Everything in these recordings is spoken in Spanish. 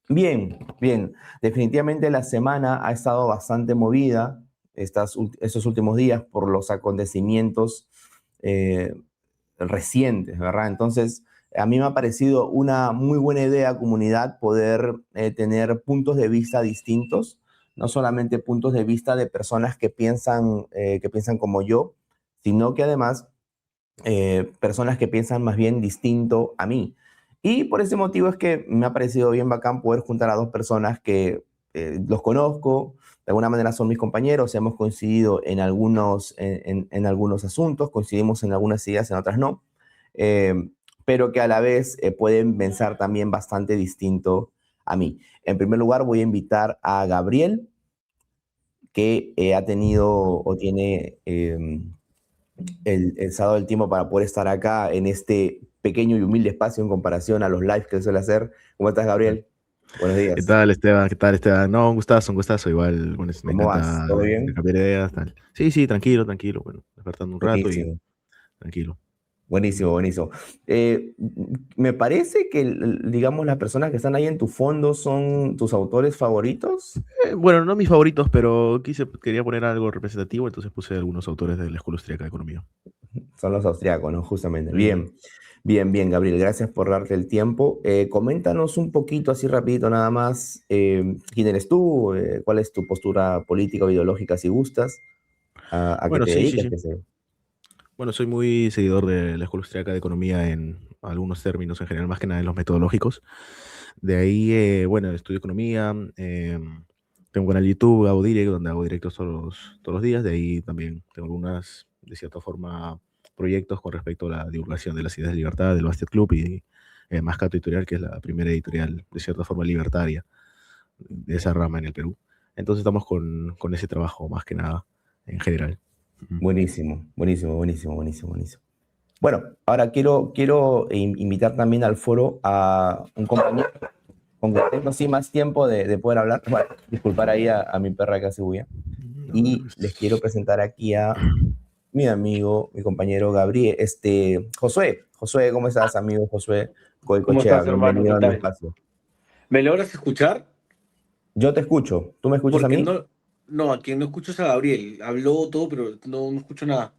Bien, bien. Definitivamente la semana ha estado bastante movida estos últimos días por los acontecimientos eh, recientes, ¿verdad? Entonces, a mí me ha parecido una muy buena idea, comunidad, poder tener puntos de vista distintos, no solamente puntos de vista de personas que piensan como yo, sino que además personas que piensan más bien distinto a mí. Y por ese motivo es que me ha parecido bien bacán poder juntar a dos personas que los conozco, de alguna manera son mis compañeros, hemos coincidido en algunos asuntos, coincidimos en algunas ideas, en otras no, eh, pero que a la vez pueden pensar también bastante distinto a mí. En primer lugar, voy a invitar a Gabriel, que ha tenido o tiene el sábado del tiempo para poder estar acá en este pequeño y humilde espacio en comparación a los lives que suele hacer. ¿Cómo estás, Gabriel? Buenos ¿Qué días. tal, Esteban? ¿Qué tal, Esteban? No, un gustazo. Igual, bueno, me ¿Cómo vas? encanta ¿Todo bien? cambiar ideas, tal. Sí, sí, tranquilo, tranquilo. Bueno, despertando un rato y Buenísimo, tranquilo. buenísimo, buenísimo. Me parece que, digamos, las personas que están ahí en tu fondo son tus autores favoritos. Bueno, no mis favoritos, pero quería poner algo representativo, entonces puse algunos autores de la Escuela Austríaca de Economía. Son los austriacos, ¿no? Justamente. Mm. Bien, bien, bien, Gabriel. Gracias por darte el tiempo. Coméntanos un poquito, así rapidito nada más, quién eres tú, cuál es tu postura política o ideológica, si gustas, a qué Bueno, te sí, sí, dedicas, sí. qué sé yo. Bueno, soy muy seguidor de la Escuela Austríaca de Economía en algunos términos, en general, más que nada en los metodológicos. De ahí, bueno, estudio economía, tengo un canal de YouTube, hago direct, donde hago directos todos los días. De ahí también tengo algunas, de cierta forma, proyectos con respecto a la divulgación de las ideas de libertad, del Bastet Club y Mascato Editorial, que es la primera editorial, de cierta forma, libertaria de esa rama en el Perú. Entonces estamos con ese trabajo más que nada, en general. Ujú. Buenísimo, buenísimo, buenísimo, buenísimo, buenísimo. Bueno, ahora quiero invitar también al foro a un compañero con que tengo así más tiempo de poder hablar. Bueno, disculpar ahí a mi perra que hace bulla. No, Y les quiero presentar aquí a mi amigo, mi compañero Gabriel, Josué. Josué, ¿cómo estás, amigo Josué ¿Cómo Goicochea? estás, hermano? Bienvenido ¿Qué a mi tal? espacio. ¿Me logras escuchar? Yo te escucho. ¿Tú me escuchas a Porque mí? no, a quien no escucho es a Gabriel. Habló todo, pero no escucho nada.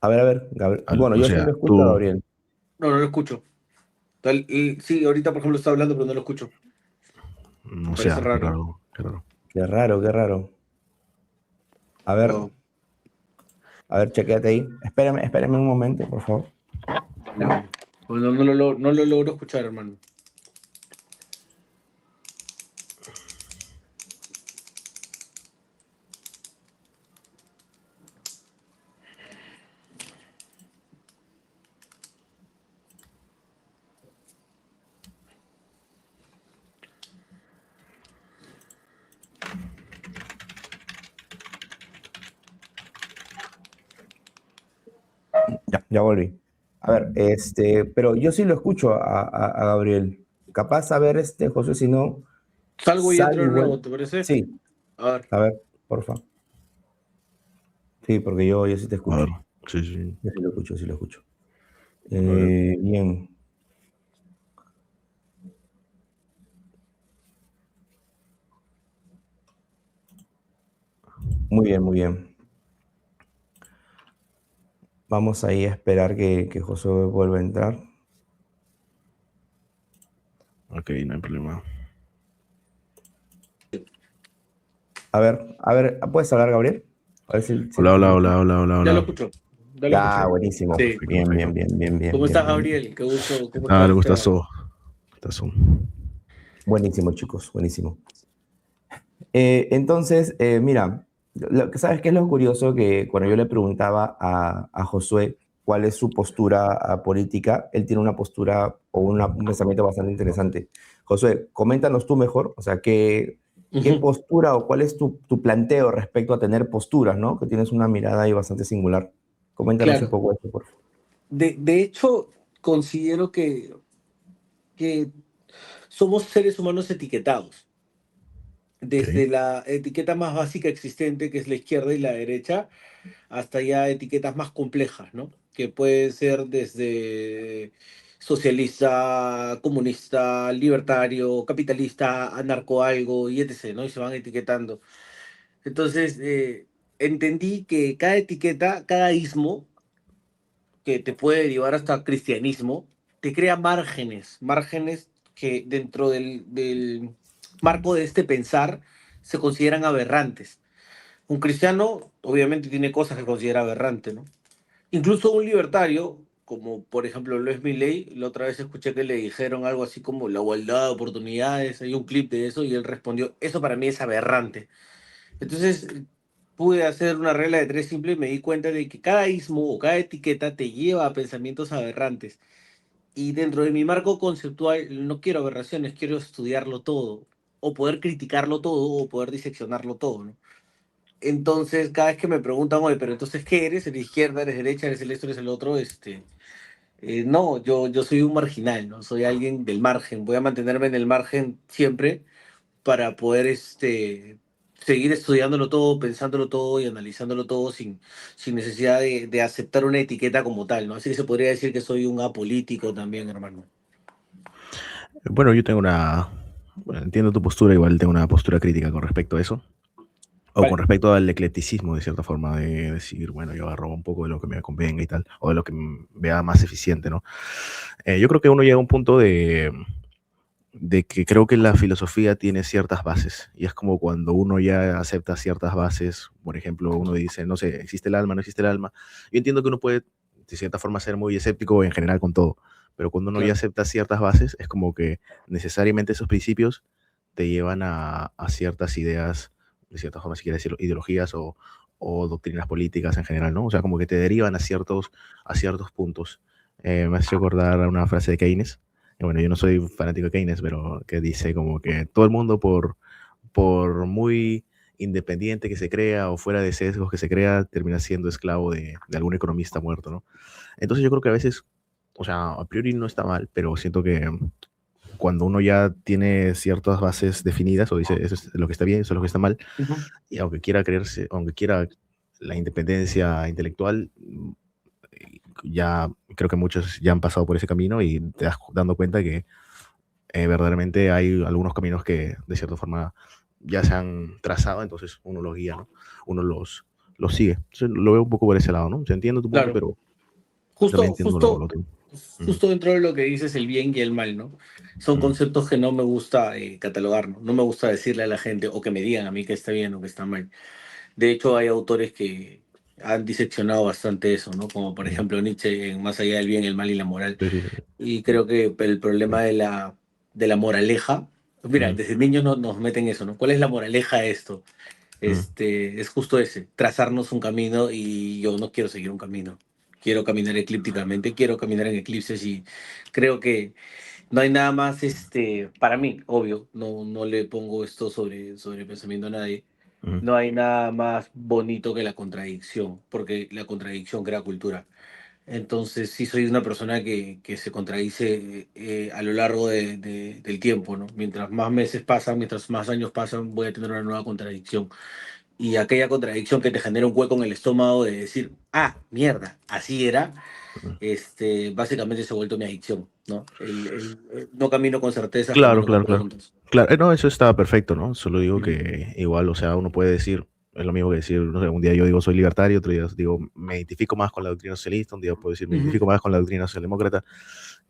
A ver, Gabriel. Bueno, O yo sí sea, lo escucho a tú, Gabriel. No lo escucho. Sí, ahorita, por ejemplo, está hablando, pero no lo escucho. o Me parece sea, qué raro. raro, qué raro. Qué raro, qué raro. No, A ver, chequéate ahí. Espérame un momento, por favor. dale, dale. Pues no lo logro escuchar, hermano. Ya volví. A ver, pero yo sí lo escucho a Gabriel. Capaz, a ver, José, si no, Salgo y sal entro de igual. nuevo, ¿te parece? Sí, A ver. a ver, porfa. Sí, porque yo sí te A escucho. ver, sí, sí. Yo sí lo escucho, sí lo escucho. A ver. Bien, muy bien, muy bien. Vamos ahí a esperar que José vuelva a entrar. Ok, no hay problema. A ver, ¿puedes hablar, Gabriel? A ver si Hola, te hola, escucho. hola, hola, hola, Ya lo hola. escucho. Ya lo Ya, escucho. buenísimo. Sí. Perfecto, Bien, bien, perfecto. bien, bien, bien, ¿Cómo bien, estás, bien. Gabriel? Qué gusto. ¿Qué ¿Cómo estás, tal? Esteban? Gustazo. Gustazo. Buenísimo, chicos, buenísimo. Entonces, mira, ¿sabes qué es lo curioso? Que cuando yo le preguntaba a Josué cuál es su postura política, él tiene una postura o un pensamiento bastante interesante. Josué, coméntanos tú mejor, o sea, ¿qué Ujú. postura o cuál es tu planteo respecto a tener posturas, ¿no? Que tienes una mirada ahí bastante singular. Coméntanos un Claro. poco esto, por favor. De hecho, considero que somos seres humanos etiquetados. Ok. Desde la etiqueta más básica existente, que es la izquierda y la derecha, hasta ya etiquetas más complejas, ¿no? Que puede ser desde socialista, comunista, libertario, capitalista, anarco algo y etc., ¿no? Y se van etiquetando. Entonces, entendí que cada etiqueta, cada ismo, que te puede llevar hasta cristianismo, te crea márgenes, márgenes que dentro del marco de este pensar se consideran aberrantes. Un cristiano obviamente tiene cosas que considera aberrante, ¿no? Incluso un libertario, como por ejemplo lo es Milei, la otra vez escuché que le dijeron algo así como la igualdad de oportunidades, hay un clip de eso y él respondió, eso para mí es aberrante. Entonces pude hacer una regla de tres simple y me di cuenta de que cada ismo o cada etiqueta te lleva a pensamientos aberrantes. Y dentro de mi marco conceptual no quiero aberraciones, quiero estudiarlo todo, o poder criticarlo todo, o poder diseccionarlo todo, ¿no? Entonces, cada vez que me preguntan, oye, pero entonces, ¿qué eres? ¿Eres izquierda? ¿Eres derecha? ¿Eres el esto? ¿Eres el otro? No, yo soy un marginal, ¿no? Soy alguien del margen. Voy a mantenerme en el margen siempre para poder seguir estudiándolo todo, pensándolo todo y analizándolo todo sin necesidad de aceptar una etiqueta como tal, ¿no? Así que se podría decir que soy un apolítico también, hermano. Bueno, yo tengo bueno, entiendo tu postura, igual tengo una postura crítica con respecto a eso. O con Vale. respecto al eclecticismo, de cierta forma, de decir, bueno, yo agarro un poco de lo que me convenga y tal, o de lo que vea más eficiente, ¿no? Yo creo que uno llega a un punto de que creo que la filosofía tiene ciertas bases, y es como cuando uno ya acepta ciertas bases, por ejemplo, uno dice, no sé, existe el alma, no existe el alma. Yo entiendo que uno puede, de cierta forma, ser muy escéptico en general con todo, pero cuando uno ya Claro. acepta ciertas bases, es como que necesariamente esos principios te llevan a ciertas ideas, de cierta forma, si quieres decirlo, ideologías o doctrinas políticas en general, ¿no? O sea, como que te derivan a ciertos puntos. Me hace acordar a una frase de Keynes. Y bueno, yo no soy fanático de Keynes, pero que dice como que todo el mundo por muy independiente que se crea o fuera de sesgos que se crea, termina siendo esclavo de algún economista muerto, ¿no? Entonces yo creo que a veces, o sea, a priori no está mal, pero siento que cuando uno ya tiene ciertas bases definidas o dice eso es lo que está bien, eso es lo que está mal, Ujú. y aunque quiera creerse, aunque quiera la independencia intelectual, ya creo que muchos ya han pasado por ese camino y te das dando cuenta que verdaderamente hay algunos caminos que de cierta forma ya se han trazado, entonces uno los guía, ¿no? Uno los sigue. Entonces, lo veo un poco por ese lado, ¿no? Se entiende tu punto, Claro. pero también Justo, entiendo justo, lo otro. Ujú, justo dentro de lo que dices, el bien y el mal, ¿no? Son ujú, conceptos que no me gusta catalogar, ¿no? No me gusta decirle a la gente o que me digan a mí que está bien o que está mal. De hecho, hay autores que han diseccionado bastante eso, ¿no? Como por ujú. ejemplo Nietzsche en Más allá del bien, el mal y la moral. Sí, sí, sí. Y creo que el problema de la moraleja, mira, Ujú, desde niños nos meten eso, ¿no? ¿Cuál es la moraleja de esto? ujú, Es justo ese, trazarnos un camino y yo no quiero seguir un camino. Quiero caminar eclípticamente, quiero caminar en eclipses y creo que no hay nada más, para mí, obvio, no le pongo esto sobre pensamiento a nadie, ujú. no hay nada más bonito que la contradicción, porque la contradicción crea cultura. Entonces, sí soy una persona que se contradice a lo largo del tiempo, ¿no? Mientras más meses pasan, mientras más años pasan, voy a tener una nueva contradicción. Y aquella contradicción que te genera un hueco en el estómago de decir, ah, mierda, así era, Ujú. básicamente se ha vuelto mi adicción, ¿no? No camino con certezas, Claro, camino con claro, claro. preguntas. Claro, no, eso está perfecto, ¿no? Solo digo Ujú, que igual, o sea, uno puede decir, es lo mismo que decir, no sé, un día yo digo soy libertario, otro día digo me identifico más con la doctrina socialista, un día puedo decir me ujú, identifico más con la doctrina socialdemócrata,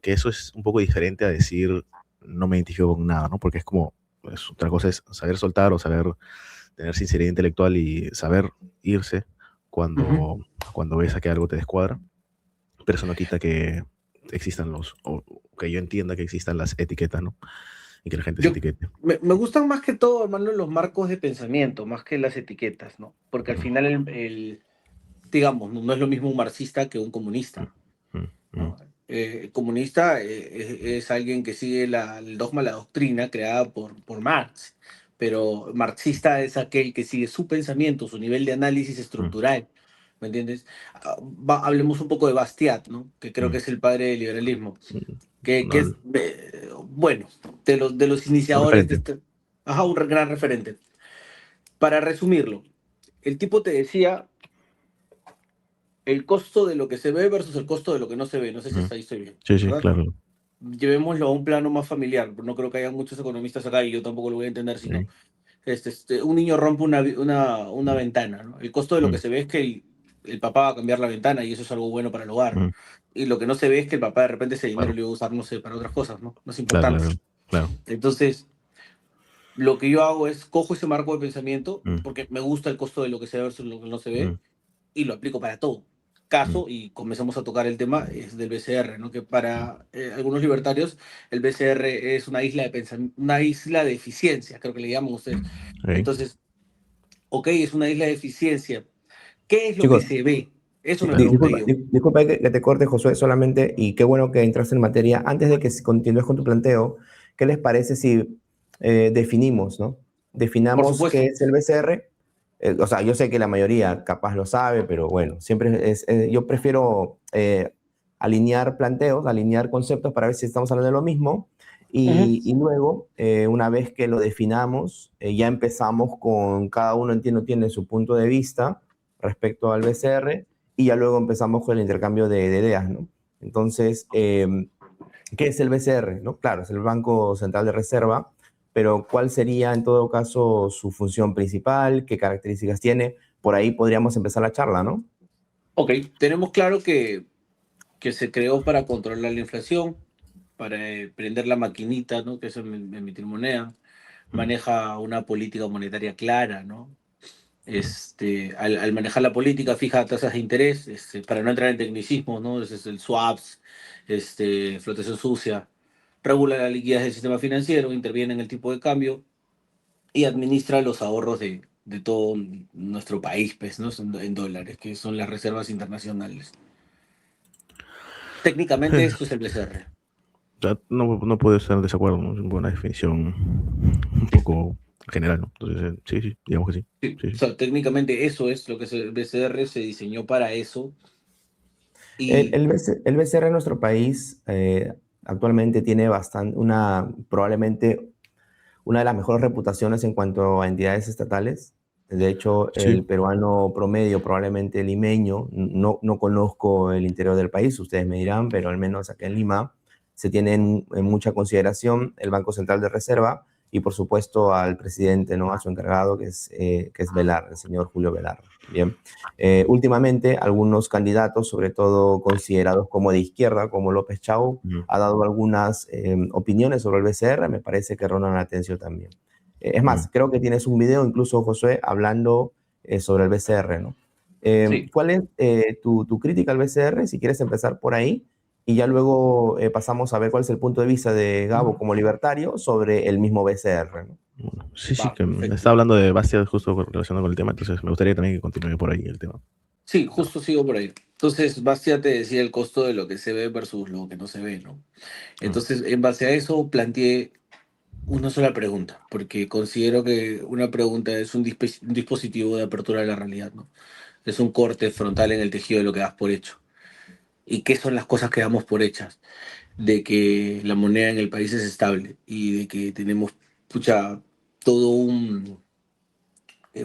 que eso es un poco diferente a decir no me identifico con nada, ¿no? Porque es como, pues, otra cosa es saber soltar o saber tener sinceridad intelectual y saber irse ujú. cuando ves a que algo te descuadra, pero eso no quita que existan o que yo entienda que existan las etiquetas, ¿no? Y que la gente se Yo, etiquete. me gustan más que todo, hermano, los marcos de pensamiento, más que las etiquetas, ¿no? Porque al Ujú, final, digamos, no es lo mismo un marxista que un ujú, comunista, ujú, ¿no? Comunista es alguien que sigue el dogma, la doctrina creada por Marx, pero marxista es aquel que sigue su pensamiento, su nivel de análisis ujú, estructural, ¿me entiendes? Hablemos un poco de Bastiat, ¿no? Que creo ujú, que es el padre del liberalismo, ujú. que es, No, bueno, de los un iniciadores de referente. este, ajá, un gran referente. Para resumirlo, el tipo te decía el costo de lo que se ve versus el costo de lo que no se ve. No sé si Ujú. hasta ahí estoy bien, Sí, sí, ¿verdad? claro. llevémoslo a un plano más familiar. No creo que haya muchos economistas acá y yo tampoco lo voy a entender, sino Sí. un niño rompe una ventana, ¿no? El costo de lo que Mm, se ve es que el papá va a cambiar la ventana y eso es algo bueno para el hogar. mm, Y lo que no se ve es que el papá de repente ese dinero claro, lo iba a usar, no sé, para otras cosas, ¿no? Más claro, importantes. claro, claro. Entonces, lo que yo hago es cojo ese marco de pensamiento, Mm, porque me gusta el costo de lo que se ve versus lo que no se mm, ve, y lo aplico para todo. mm, Caso, y comenzamos a tocar el tema, es del BCR, ¿no? Que para algunos libertarios el BCR es una isla de pensamiento, una isla de eficiencia, creo que le llaman ustedes. ok. Entonces, ok, es una isla de eficiencia. ¿Qué es lo que Chicos, se ve? Eso me Claro. pregunté yo. disculpa que te corte, Josué, solamente, y qué bueno que entraste en materia. Antes de que continúes con tu planteo, ¿qué les parece si definimos, ¿no? Por Definamos qué supuesto. es el BCR. O sea, yo sé que la mayoría capaz lo sabe, pero bueno, siempre yo prefiero alinear planteos, alinear conceptos para ver si estamos hablando de lo mismo. Ujú. Y luego, una vez que lo definamos, ya empezamos con cada uno, entiendo, tiene su punto de vista respecto al BCR y ya luego empezamos con el intercambio de ideas, ¿no? Entonces, ¿qué es el BCR? ¿No? Claro, es el Banco Central de Reserva, pero ¿cuál sería en todo caso su función principal? ¿Qué características tiene? Por ahí podríamos empezar la charla, ¿no? Ok, tenemos claro que se creó para controlar la inflación, para prender la maquinita, ¿no? Que es emitir moneda. Mm, Maneja una política monetaria clara, ¿no? Al manejar la política fija tasas de interés, para no entrar en tecnicismo, ¿no? Ese es el swaps, flotación sucia, regula la liquidez del sistema financiero, interviene en el tipo de cambio y administra los ahorros de todo nuestro país, pues, ¿no? En dólares, que son las reservas internacionales. Técnicamente esto es el BCR. O sea, no, no puedo estar en desacuerdo, ¿no? Es una buena definición un poco general, ¿no? Entonces, sí, sí, digamos que sí. Sí, Sí, o sí. sea, técnicamente eso es lo que es el BCR, se diseñó para eso y El BCR en nuestro país actualmente tiene probablemente una de las mejores reputaciones en cuanto a entidades estatales. De hecho, Sí. el peruano promedio, probablemente el limeño, no conozco el interior del país, ustedes me dirán, pero al menos acá en Lima se tiene en mucha consideración el Banco Central de Reserva y, por supuesto, al presidente, ¿no? A su encargado, que es Velar, el señor Julio Velar. Bien. Últimamente, algunos candidatos, sobre todo considerados como de izquierda, como López Chau, Mm, ha dado algunas opiniones sobre el BCR, me parece que rondan la atención también. Es mm. más, creo que tienes un video, incluso Josué, hablando sobre el BCR, ¿no? sí. ¿Cuál es tu crítica al BCR? Si quieres empezar por ahí, y ya luego pasamos a ver cuál es el punto de vista de Gabo como libertario sobre el mismo BCR, ¿no? Bueno, sí, sí, Va, que me perfecto. está hablando de Bastia justo relacionado con el tema, entonces me gustaría también que continúe por ahí el tema. Sí, justo sigo por ahí. Entonces, Bastia te decía el costo de lo que se ve versus lo que no se ve, ¿no? Mm, Entonces, en base a eso, planteé una sola pregunta, porque considero que una pregunta es un dispositivo de apertura de la realidad, ¿no? Es un corte frontal en el tejido de lo que das por hecho. ¿Y qué son las cosas que damos por hechas? De que la moneda en el país es estable y de que tenemos, pucha, todo un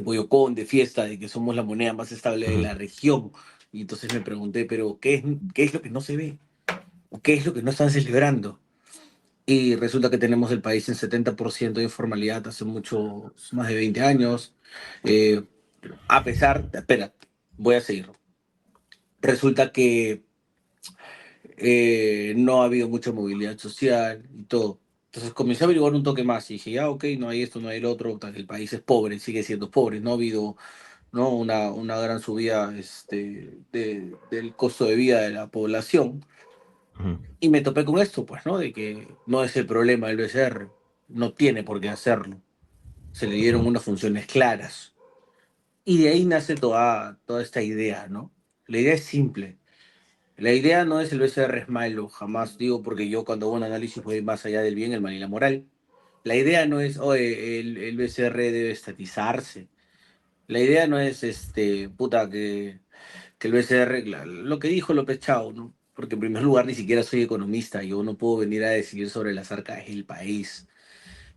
boyocón de fiesta de que somos la moneda más estable de ujú, la región. Y entonces me pregunté, pero ¿qué es lo que no se ve? ¿O qué es lo que no están celebrando? Y resulta que tenemos el país en 70% de informalidad hace muchos, más de 20 años. Eh, a pesar, espera, voy a seguir. Resulta que no ha habido mucha movilidad social y todo. Entonces comencé a averiguar un toque más y dije, ya, ok, no hay esto, no hay el otro, tal, el país es pobre, sigue siendo pobre, no ha habido, ¿no? Una gran subida del costo de vida de la población. ujú, Y me topé con esto, pues, ¿no? De que no es el problema del BCR, no tiene por qué hacerlo. Se le dieron ujú, unas funciones claras. Y de ahí nace toda esta idea, ¿no? La idea es simple. La idea no es el BCR es malo, jamás digo, porque yo cuando hago un análisis voy más allá del bien, el mal y la moral. La idea no es, oye, el BCR debe estatizarse. La idea no es, puta, que el BCR, lo que dijo López Chao, ¿no? Porque en primer lugar ni siquiera soy economista, yo no puedo venir a decidir sobre las arcas del país.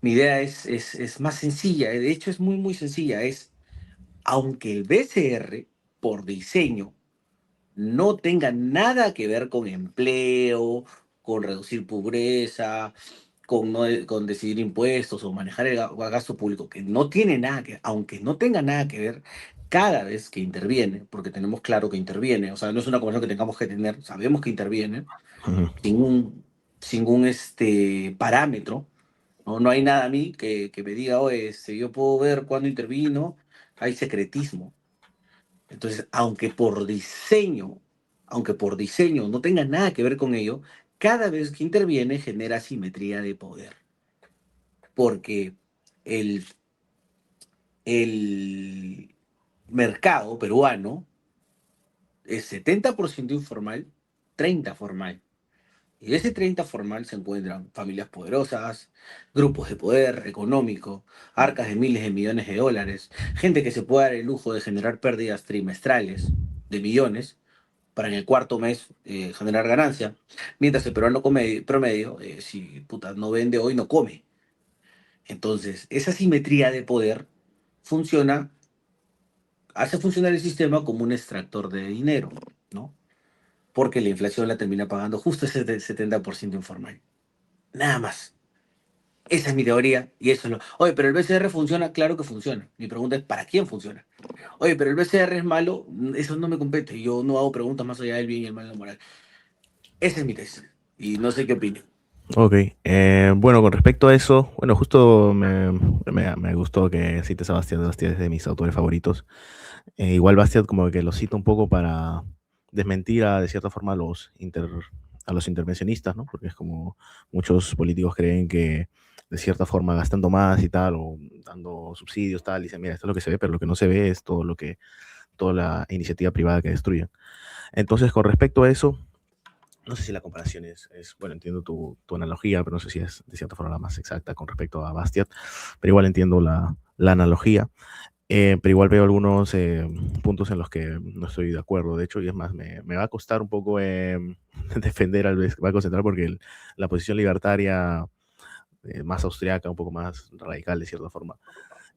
Mi idea es más sencilla, de hecho es muy, muy sencilla, aunque el BCR, por diseño, no tenga nada que ver con empleo, con reducir pobreza, con decidir impuestos o manejar el gasto público, que no tiene nada que, aunque no tenga nada que ver, cada vez que interviene, porque tenemos claro que interviene, o sea, no es una conversación que tengamos que tener, sabemos que interviene, Ujú. sin un parámetro, ¿no? No hay nada a mí que me diga, oye, yo puedo ver cuándo intervino, hay secretismo. Entonces, aunque por diseño no tenga nada que ver con ello, cada vez que interviene genera asimetría de poder, porque el, el mercado peruano es 70% informal, 30% formal. Y de ese 30 formal se encuentran familias poderosas, grupos de poder económico, arcas de miles de millones de dólares, gente que se puede dar el lujo de generar pérdidas trimestrales de millones para en el cuarto mes generar ganancia, mientras el peruano promedio, si puta, no vende hoy, no come. Entonces, esa simetría de poder funciona, hace funcionar el sistema como un extractor de dinero, ¿no? Porque la inflación la termina pagando justo ese 70% informal. Nada más. Esa es mi teoría y eso es lo... Oye, pero el BCR funciona, claro que funciona. Mi pregunta es, ¿para quién funciona? Oye, pero el BCR es malo, eso no me compete. Yo no hago preguntas más allá del bien y el mal de la moral. Esa es mi tesis. Y no sé qué opinan. Ok, bueno, con respecto a eso, bueno, justo me gustó que cites a Bastiat. Bastiat es de mis autores favoritos. Igual Bastiat como que lo cita un poco para desmentir de cierta forma a los intervencionistas, ¿no? Porque es como muchos políticos creen que de cierta forma gastando más y tal, o dando subsidios, tal, dicen, mira, esto es lo que se ve, pero lo que no se ve es toda la iniciativa privada que destruyen. Entonces, con respecto a eso, no sé si la comparación bueno, entiendo tu analogía, pero no sé si es de cierta forma la más exacta con respecto a Bastiat, pero igual entiendo la analogía. Pero igual veo algunos puntos en los que no estoy de acuerdo. De hecho, y es más, me va a costar un poco defender al Banco Central porque la posición libertaria, más austriaca, un poco más radical de cierta forma,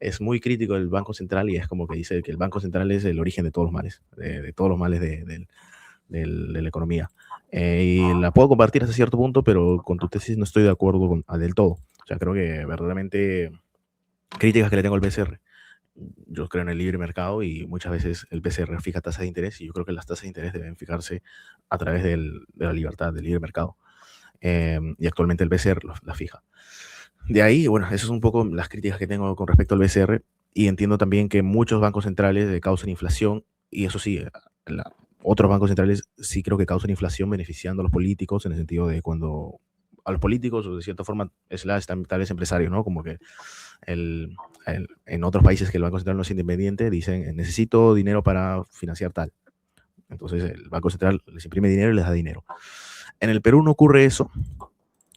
es muy crítico del Banco Central y es como que dice que el Banco Central es el origen de todos los males, de todos los males de la economía. Y la puedo compartir hasta cierto punto, pero con tu tesis no estoy de acuerdo del todo. O sea, creo que verdaderamente críticas que le tengo al BCR. Yo creo en el libre mercado y muchas veces el BCR fija tasas de interés y yo creo que las tasas de interés deben fijarse a través de la libertad, del libre mercado. Y actualmente el BCR la fija. De ahí, bueno, esas son un poco las críticas que tengo con respecto al BCR y entiendo también que muchos bancos centrales causan inflación y eso sí, otros bancos centrales sí creo que causan inflación beneficiando a los políticos en el sentido de cuando a los políticos o de cierta forma tal vez empresarios, ¿no? Como que en otros países que el Banco Central no es independiente dicen necesito dinero para financiar tal. Entonces el Banco Central les imprime dinero y les da dinero. En el Perú no ocurre eso,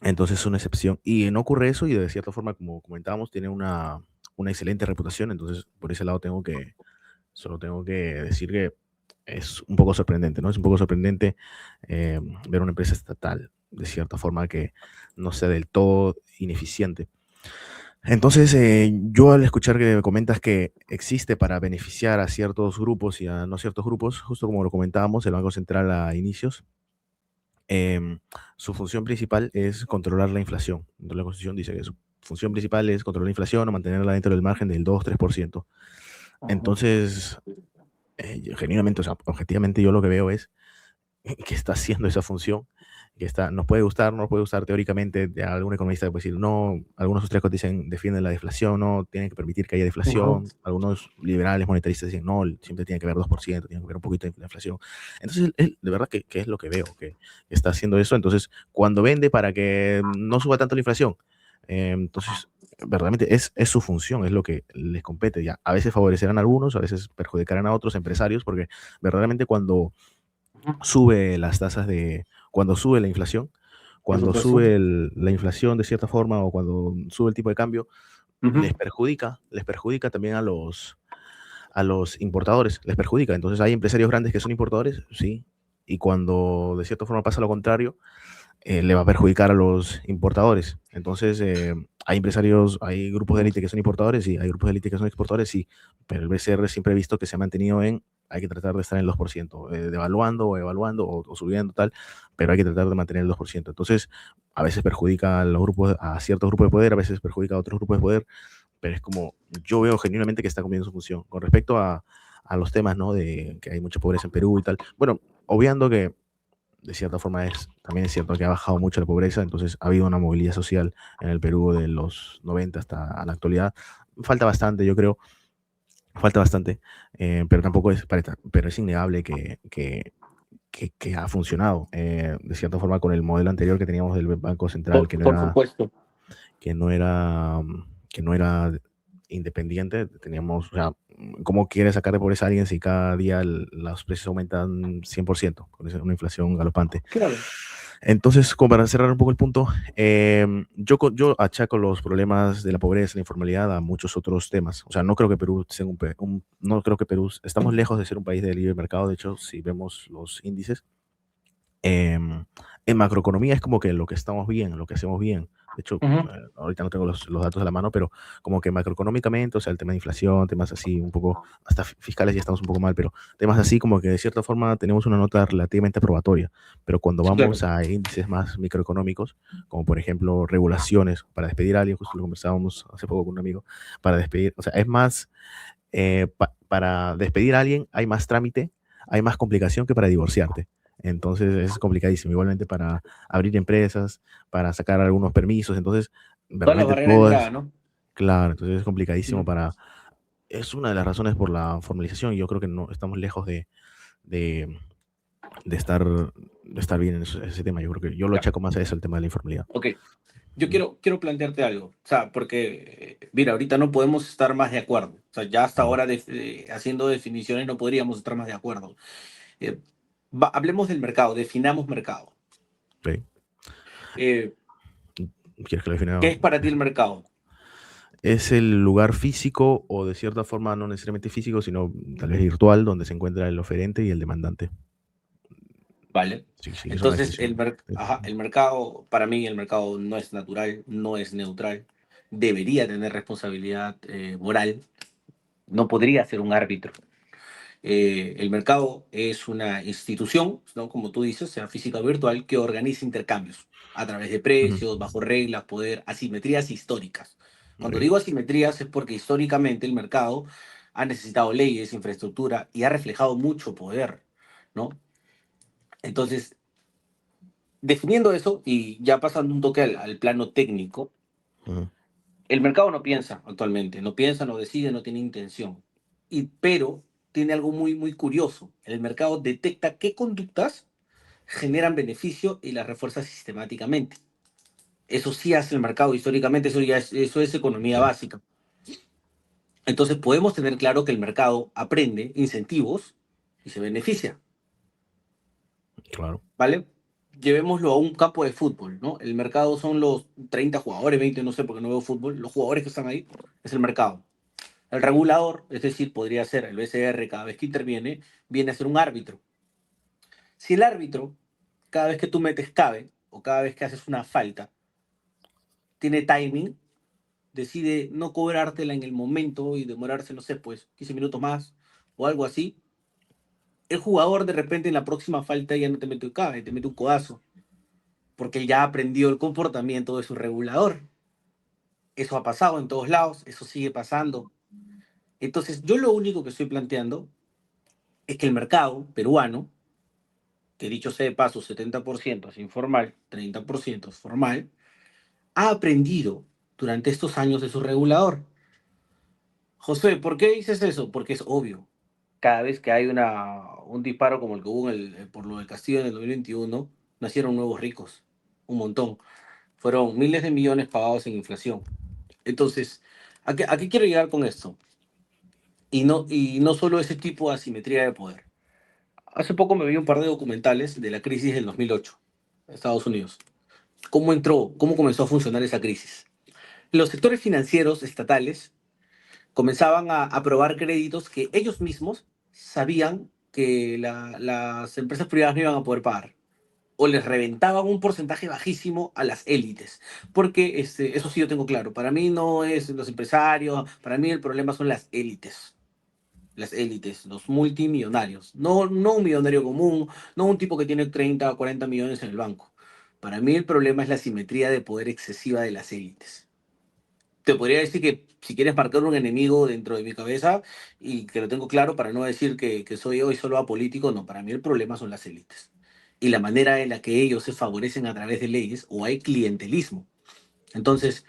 entonces es una excepción. Y no ocurre eso y de cierta forma, como comentábamos, tiene una excelente reputación. Entonces por ese lado solo tengo que decir que es un poco sorprendente, ¿no? Es un poco sorprendente ver una empresa estatal de cierta forma que no sea del todo ineficiente. Entonces, yo al escuchar que me comentas que existe para beneficiar a ciertos grupos y a no ciertos grupos, justo como lo comentábamos, el Banco Central a inicios, su función principal es controlar la inflación. Entonces, la Constitución dice que su función principal es controlar la inflación o mantenerla dentro del margen del 2-3%. Entonces, genuinamente, o sea, objetivamente yo lo que veo es que está haciendo esa función, nos puede gustar, no nos puede gustar teóricamente, de algún economista puede decir, no, algunos austríacos dicen, defienden la deflación, no, tienen que permitir que haya deflación, algunos liberales monetaristas dicen, no, siempre tiene que haber 2%, tiene que haber un poquito de inflación. Entonces, él, de verdad que es lo que veo, que está haciendo eso, entonces, cuando vende para que no suba tanto la inflación, entonces, verdaderamente es su función, es lo que les compete ya. A veces favorecerán a algunos, a veces perjudicarán a otros empresarios, porque verdaderamente cuando sube las tasas cuando sube la inflación, Por cuando supuesto. sube la inflación de cierta forma o cuando sube el tipo de cambio, les perjudica también a los importadores, les perjudica. Entonces hay empresarios grandes que son importadores, sí, y cuando de cierta forma pasa lo contrario, le va a perjudicar a los importadores. Entonces, hay empresarios, hay grupos de élite que son importadores y hay grupos de élite que son exportadores, sí, pero el BCR siempre he visto que se ha mantenido en, hay que tratar de estar en el 2%, devaluando o evaluando o subiendo tal, pero hay que tratar de mantener el 2%. Entonces, a veces perjudica a los grupos, a ciertos grupos de poder, a veces perjudica a otros grupos de poder, pero es como, yo veo genuinamente que está cumpliendo su función. Con respecto a los temas, ¿no? De que hay mucha pobreza en Perú y tal, bueno, obviando que de cierta forma también es cierto que ha bajado mucho la pobreza, entonces ha habido una movilidad social en el Perú de los 90 hasta la actualidad. Falta bastante, yo creo, falta bastante, pero tampoco pero es innegable que ha funcionado, de cierta forma con el modelo anterior que teníamos del Banco Central, Por supuesto. que no era, que no era independiente, teníamos, o sea, ¿cómo quiere sacar de pobreza a alguien si cada día los precios aumentan 100%, con una inflación galopante? Claro. Entonces, como para cerrar un poco el punto, yo achaco los problemas de la pobreza, la informalidad a muchos otros temas. O sea, no creo que Perú sea no creo que Perú, estamos lejos de ser un país de libre mercado. De hecho, si vemos los índices, en macroeconomía es como que lo que estamos bien, lo que hacemos bien. De hecho, ahorita no tengo los datos a la mano, pero como que macroeconómicamente, o sea, el tema de inflación, temas así un poco, hasta fiscales ya estamos un poco mal, pero temas así como que de cierta forma tenemos una nota relativamente aprobatoria. Pero cuando Sí, vamos claro. a índices más microeconómicos, como por ejemplo regulaciones para despedir a alguien, justo lo conversábamos hace poco con un amigo, para despedir, o sea, es más, para despedir a alguien hay más trámite, hay más complicación que para divorciarte. Entonces es complicadísimo. Igualmente para abrir empresas, para sacar algunos permisos. Entonces, Toda la realmente barrera de todo entrada, es, ¿no? claro, entonces es complicadísimo Mm. para... Es una de las razones por la formalización y yo creo que no estamos lejos de, de estar, de estar bien en ese tema. Yo creo que yo lo Ya. achaco más a eso, el tema de la informalidad. Ok. Yo Mm, quiero plantearte algo. O sea, porque, mira, ahorita no podemos estar más de acuerdo. O sea, ya hasta mm, ahora haciendo definiciones no podríamos estar más de acuerdo. Eh, hablemos del mercado, definamos mercado. ok. Eh, ¿Quieres que lo ¿Qué defina? es para ti el mercado? Es el lugar físico o de cierta forma no necesariamente físico, sino tal vez virtual, donde se encuentra el oferente y el demandante. ¿Vale? Sí, es una Entonces, definición. el mercado, para mí, el mercado no es natural, no es neutral, debería tener responsabilidad moral, no podría ser un árbitro. El mercado es una institución, ¿no? Como tú dices, sea física o virtual, que organiza intercambios a través de Ujú, precios, bajo reglas, poder, asimetrías históricas. Cuando ok, digo asimetrías es porque históricamente el mercado ha necesitado leyes, infraestructura y ha reflejado mucho poder, ¿no? Entonces, definiendo eso y ya pasando un toque al plano técnico, ujú, el mercado no piensa actualmente, no piensa, no decide, no tiene intención. Pero tiene algo muy curioso. El mercado detecta qué conductas generan beneficio y las refuerza sistemáticamente. Eso sí hace el mercado históricamente, eso es economía ok, básica. Entonces podemos tener claro que el mercado aprende incentivos y se beneficia, claro. ¿vale? Llevémoslo a un campo de fútbol, ¿no? El mercado son los 30 jugadores, 20, no sé, porque no veo fútbol. Los jugadores que están ahí es el mercado. El regulador, es decir, podría ser el BCR cada vez que interviene, viene a ser un árbitro. Si el árbitro, cada vez que tú metes cabe o cada vez que haces una falta, tiene timing, decide no cobrártela en el momento y demorarse, no sé, pues 15 minutos más o algo así, el jugador de repente en la próxima falta ya no te mete un cabe, te mete un codazo, porque él ya aprendió el comportamiento de su regulador. Eso ha pasado en todos lados, eso sigue pasando. Entonces, yo lo único que estoy planteando es que el mercado peruano, que dicho sea de paso, 70% es informal, 30% es formal, ha aprendido durante estos años de su regulador. José, ¿por qué dices eso? Porque es obvio. Cada vez que hay un disparo como el que hubo por lo del Castillo en el 2021, nacieron nuevos ricos, un montón. Fueron miles de millones pagados en inflación. Entonces, a qué quiero llegar con esto? Y no solo ese tipo de asimetría de poder. Hace poco me vi un par de documentales de la crisis del 2008, en Estados Unidos. ¿Cómo entró? ¿Cómo comenzó a funcionar esa crisis? Los sectores financieros estatales comenzaban a aprobar créditos que ellos mismos sabían que las empresas privadas no iban a poder pagar. o les reventaban un porcentaje bajísimo a las élites. Porque eso sí yo tengo claro. Para mí no es los empresarios, para mí el problema son las élites. Las élites, los multimillonarios. No un millonario común, no un tipo que tiene 30 o 40 millones en el banco. Para mí el problema es la simetría de poder excesiva de las élites. Te podría decir que si quieres marcar un enemigo dentro de mi cabeza y que lo tengo claro para no decir que soy hoy solo apolítico, no, para mí el problema son las élites y la manera en la que ellos se favorecen a través de leyes o hay clientelismo. Entonces,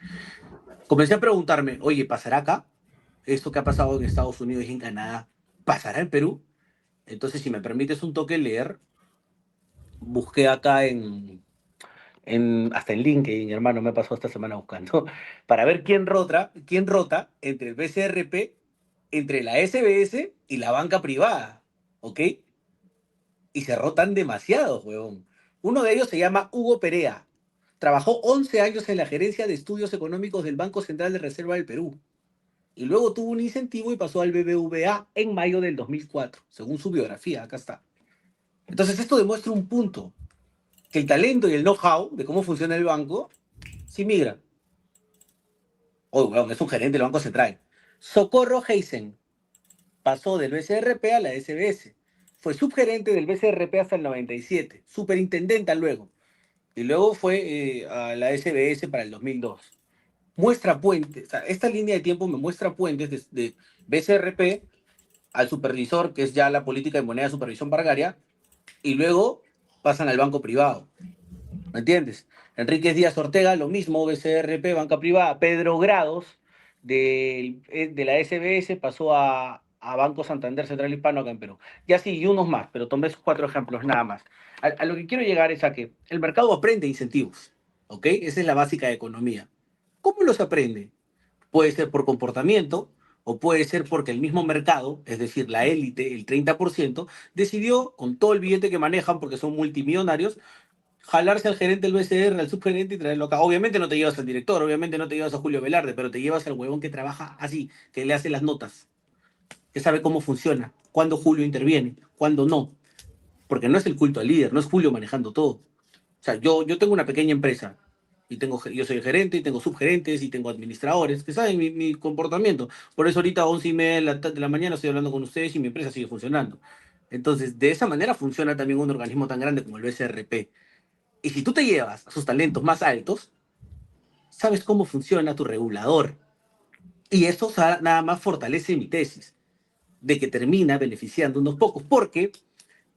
comencé a preguntarme, oye, ¿pasará acá? Esto que ha pasado en Estados Unidos y en Canadá, ¿pasará en Perú? Entonces, si me permites un toque leer, busqué acá hasta en LinkedIn, hermano, me pasó esta semana buscando, para ver quién rota entre el BCRP, entre la SBS y la banca privada, ¿ok? Y se rotan demasiado, huevón. Uno de ellos se llama Hugo Perea. Trabajó 11 años en la gerencia de estudios económicos del Banco Central de Reserva del Perú. Y luego tuvo un incentivo y pasó al BBVA en mayo del 2004, según su biografía, acá está. Entonces esto demuestra un punto, que el talento y el know-how de cómo funciona el banco sí migra. Oh, bueno, es un gerente del Banco Central. Socorro Heisen pasó del BCRP a la SBS. Fue subgerente del BCRP hasta el 97, superintendenta luego. Y luego fue a la SBS para el 2002. Muestra puentes, o sea, esta línea de tiempo me muestra puentes de BCRP al supervisor, que es ya la política de moneda de supervisión bancaria, y luego pasan al banco privado. ¿Me entiendes? Enríquez Díaz Ortega, lo mismo, BCRP, banca privada. Pedro Grados, de la SBS, pasó a Banco Santander Central Hispano acá en Perú. Y así, y unos más, pero tomé esos 4 ejemplos nada más. A lo que quiero llegar es a que el mercado aprende incentivos, ¿ok? Esa es la básica de economía. ¿Cómo los aprende? Puede ser por comportamiento o puede ser porque el mismo mercado, es decir, la élite, el 30%, decidió, con todo el billete que manejan, porque son multimillonarios, jalarse al gerente del BCR, al subgerente y traerlo acá. Obviamente no te llevas al director, obviamente no te llevas a Julio Velarde, pero te llevas al huevón que trabaja así, que le hace las notas, que sabe cómo funciona, cuándo Julio interviene, cuándo no. Porque no es el culto al líder, no es Julio manejando todo. O sea, yo tengo una pequeña empresa y yo soy el gerente y tengo subgerentes y tengo administradores que saben mi comportamiento. Por eso ahorita a 11:30 de la mañana estoy hablando con ustedes y mi empresa sigue funcionando. Entonces, de esa manera funciona también un organismo tan grande como el BCRP. Y si tú te llevas a sus talentos más altos, sabes cómo funciona tu regulador. Y eso nada más fortalece mi tesis, de que termina beneficiando a unos pocos, porque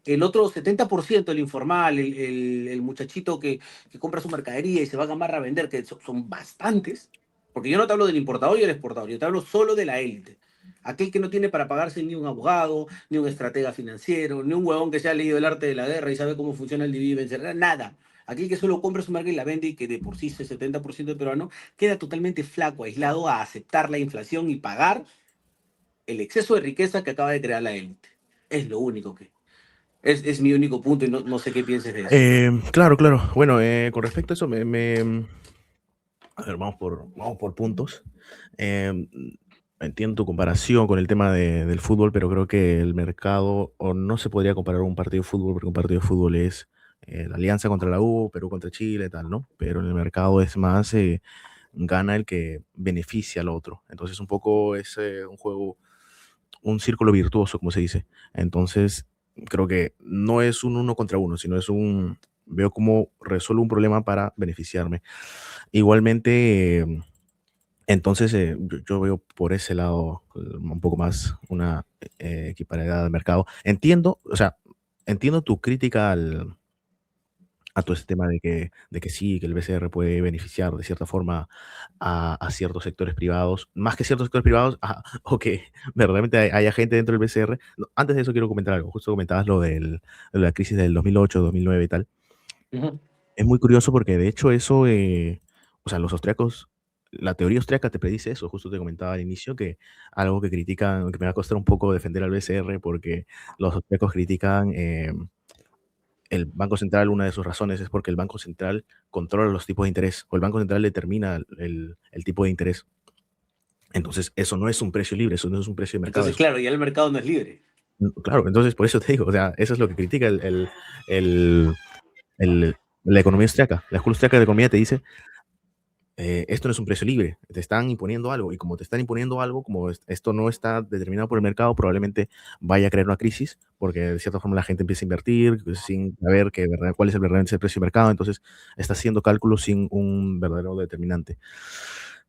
el otro 70%, el informal, el muchachito que compra su mercadería y se va a Gamarra a vender, que son bastantes, porque yo no te hablo del importador y el exportador, yo te hablo solo de la élite. Aquel que no tiene para pagarse ni un abogado, ni un estratega financiero, ni un huevón que se ha leído el arte de la guerra y sabe cómo funciona el dividir y vencer, nada. Aquel que solo compra su marca y la vende y que de por sí es el 70% de peruano, queda totalmente flaco, aislado a aceptar la inflación y pagar el exceso de riqueza que acaba de crear la élite. Es lo único que... Es mi único punto y no sé qué pienses de eso. Claro, claro. Bueno, con respecto a eso, a ver, vamos por puntos. Eh, Entiendo tu comparación con el tema del fútbol, pero creo que el mercado, o no se podría comparar un partido de fútbol, porque un partido de fútbol es la alianza contra la U, Perú contra Chile, tal, ¿no? Pero en el mercado es más, gana el que beneficia al otro. Entonces, un poco es un juego, un círculo virtuoso, como se dice. Entonces, creo que no es un uno contra uno, sino veo cómo resuelvo un problema para beneficiarme. Igualmente, entonces yo veo por ese lado un poco más una equiparidad del mercado. Entiendo, o sea, entiendo tu crítica a todo este tema de que sí, que el BCR puede beneficiar de cierta forma a ciertos sectores privados, más que ciertos sectores privados, o que verdaderamente haya gente dentro del BCR. No, antes de eso quiero comentar algo. Justo comentabas de la crisis del 2008, 2009 y tal. Ujú. Es muy curioso porque de hecho eso, o sea, los austriacos, la teoría austríaca te predice eso. Justo te comentaba al inicio que algo que critican, que me va a costar un poco defender al BCR porque los austriacos critican el Banco Central. Una de sus razones es porque el Banco Central controla los tipos de interés, o el Banco Central determina el tipo de interés. Entonces, eso no es un precio libre, eso no es un precio de mercado. Entonces, claro, ya el mercado no es libre. Claro, entonces por eso te digo, o sea, eso es lo que critica el la economía austriaca. La escuela austriaca de economía te dice, esto no es un precio libre, te están imponiendo algo, y como te están imponiendo algo, como esto no está determinado por el mercado, probablemente vaya a crear una crisis, porque de cierta forma la gente empieza a invertir sin saber cuál es el precio de mercado, entonces está haciendo cálculos sin un verdadero determinante.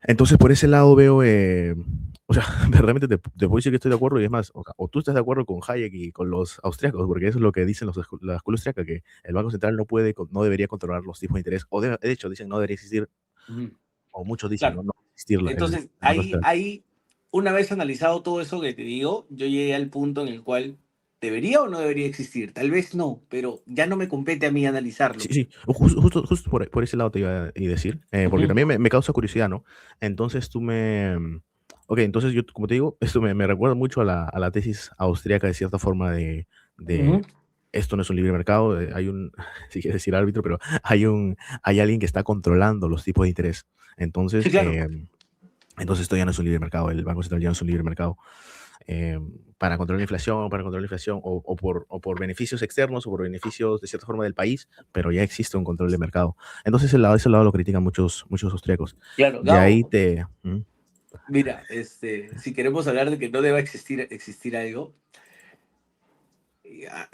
Entonces, por ese lado veo, o sea, verdaderamente te puedo decir que estoy de acuerdo, y es más, o tú estás de acuerdo con Hayek y con los austriacos, porque eso es lo que dicen la escuela austriaca, que el Banco Central no debería controlar los tipos de interés, o de hecho dicen no debería existir, Ujú. o muchos dicen Claro. no debería existir Entonces, el Banco Central. ahí, una vez analizado todo eso que te digo, yo llegué al punto en el cual debería o no debería existir. Tal vez no, pero ya no me compete a mí analizarlo. Sí, sí, justo por ese lado te iba a decir, porque Ujú, también me causa curiosidad, ¿no? Entonces ok, entonces yo, como te digo, esto me recuerda mucho a la tesis austríaca, de cierta forma, ujú. de esto no es un libre mercado, hay un, si quieres decir árbitro, pero hay alguien que está controlando los tipos de interés. Sí, Entonces, claro. entonces esto ya no es un libre mercado, el Banco Central ya no es un libre mercado, eh, para controlar la inflación, o por beneficios externos, o por beneficios de cierta forma del país, pero ya existe un control de mercado. Entonces ese lado lo critican muchos austríacos. Claro, De ahí Gabo, te... mira, si queremos hablar de que no deba existir algo,